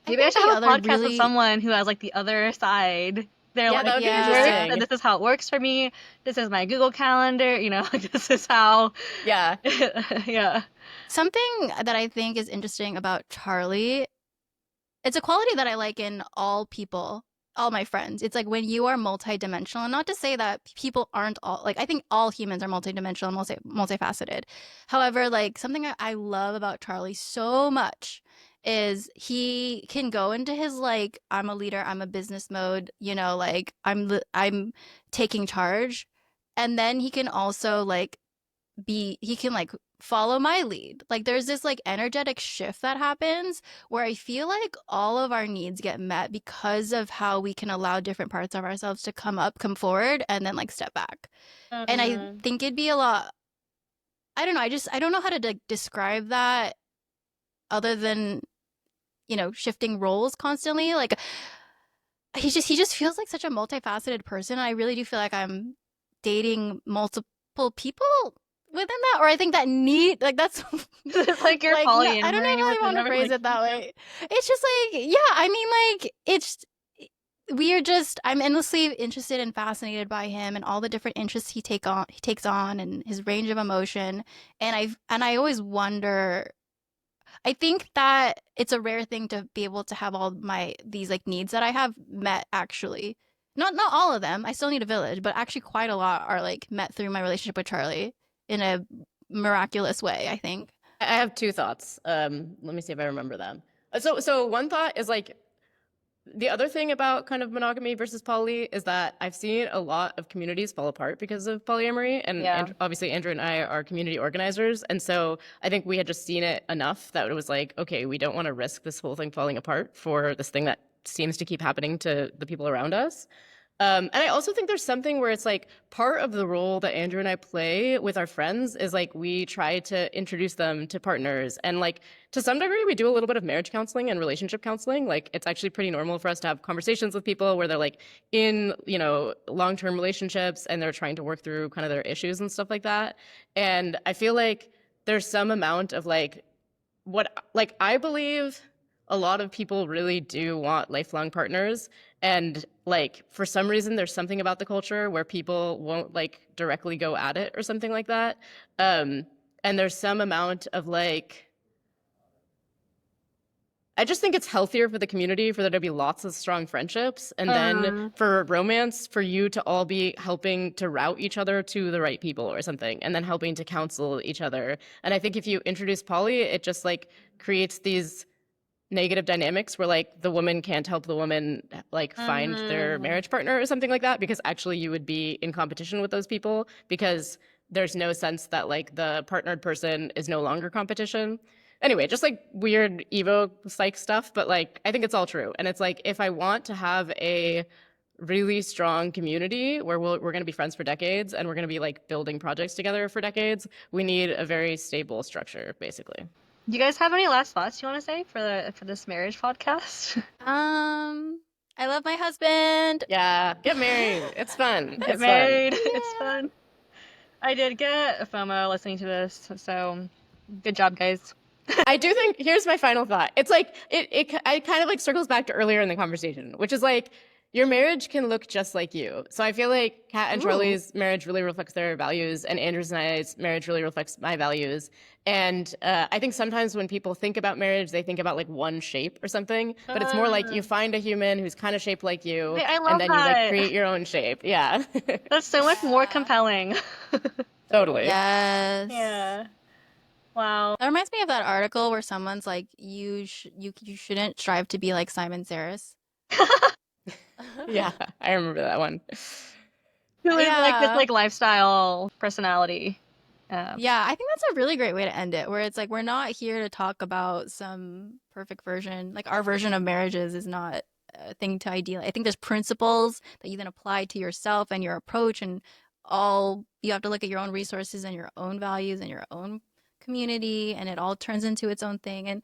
I Maybe I think should the have a other podcast with really, someone who has like the other side. They're Yeah, like, that would be this yeah. works, and interesting. this is how it works for me. This is my Google Calendar, like this is how. Yeah. Yeah. Something that I think is interesting about Charlie, it's a quality that I like in all people, all my friends. It's like when you are multidimensional, and not to say that people aren't all, like, I think all humans are multidimensional and multifaceted. However, like, something I love about Charlie so much is he can go into his, like, I'm a leader, I'm a business mode, like, I'm taking charge. And then he can also, like, he can, like, follow my lead. Like there's this like energetic shift that happens where I feel like all of our needs get met because of how we can allow different parts of ourselves to come forward and then like step back. And I Mhm. think it'd be a lot, I don't know, I don't know how to like describe that other than, you know, shifting roles constantly. Like he just feels like such a multifaceted person. And I really do feel like I'm dating multiple people within that, or I think that need like that's It's like your like no, I don't know polyamory how I want to within a phrase it that relationship. way. It's just like yeah, I mean like it's we are just I'm endlessly interested and fascinated by him and all the different interests he takes on and his range of emotion. And I always wonder, I think that it's a rare thing to be able to have all my these like needs that I have met actually. Not all of them. I still need a village, but actually quite a lot are like met through my relationship with Charlie in a miraculous way, I think. I have two thoughts. Let me see if I remember them. So one thought is like the other thing about kind of monogamy versus poly is that I've seen a lot of communities fall apart because of polyamory. Yeah. And obviously, Andrew and I are community organizers. And so I think we had just seen it enough that it was like, okay, we don't want to risk this whole thing falling apart for this thing that seems to keep happening to the people around us. And I also think there's something where it's like part of the role that Andrew and I play with our friends is like we try to introduce them to partners. And like to some degree, we do a little bit of marriage counseling and relationship counseling. Like it's actually pretty normal for us to have conversations with people where they're like in, you know, long-term relationships and they're trying to work through kind of their issues and stuff like that. And I feel like there's some amount of like what like I believe a lot of people really do want lifelong partners, and like for some reason there's something about the culture where people won't like directly go at it or something like that. And there's some amount of like I just think it's healthier for the community for there to be lots of strong friendships, and then Mm. for romance, for you to all be helping to route each other to the right people or something, and then helping to counsel each other. And I think if you introduce poly, it just like creates these negative dynamics where like the woman can't help the woman like find their Mhm. marriage partner or something like that because actually you would be in competition with those people because there's no sense that like the partnered person is no longer competition. Anyway, just like weird evo psych stuff, but like I think it's all true. And it's like if I want to have a really strong community where we're going to be friends for decades and we're going to be like building projects together for decades, we need a very stable structure basically. Do you guys have any last thoughts you want to say for this marriage podcast? I love my husband. Yeah, get married. It's fun. Get It's fun. married. It's Yeah. fun. I did get a FOMO listening to this, so good job, guys. I do think here's my final thought. It's like it kind of like circles back to earlier in the conversation, which is like your marriage can look just like you. So I feel like Kat and Ooh. Charlie's marriage really reflects their values, and Andrew's and I's marriage really reflects my values. And I think sometimes when people think about marriage, they think about like one shape or something, but it's more like you find a human who's kind of shaped like you, Wait, I and love then you like that. create your own shape. Yeah, That's so much more Yeah. compelling. totally. Yes. Yeah. Wow. That reminds me of that article where someone's like, you shouldn't strive to be like Simon Saris. Yeah, I remember that one. Who is like this Yeah. like lifestyle personality? Yeah, I think that's a really great way to end it, where it's like we're not here to talk about some perfect version. Like our version of marriages is not a thing to ideal. I think there's principles that you then apply to yourself and your approach, and all you have to look at your own resources and your own values and your own community, and it all turns into its own thing. And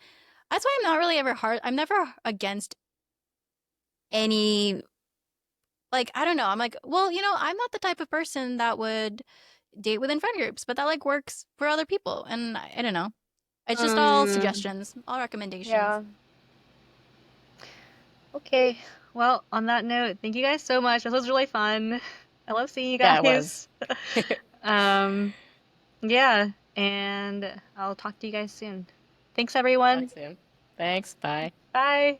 that's why I'm not really ever hard. I'm never against any, like, I don't know. I'm like, well, you know, I'm not the type of person that would date within friend groups, but that like works for other people. And I don't know. It's just all suggestions, all recommendations. Yeah. Okay. Well, on that note, thank you guys so much. This was really fun. I love seeing you Yeah, it guys. was. Yeah, and I'll talk to you guys soon. Thanks, Talk everyone. soon. Thanks. Bye. Bye.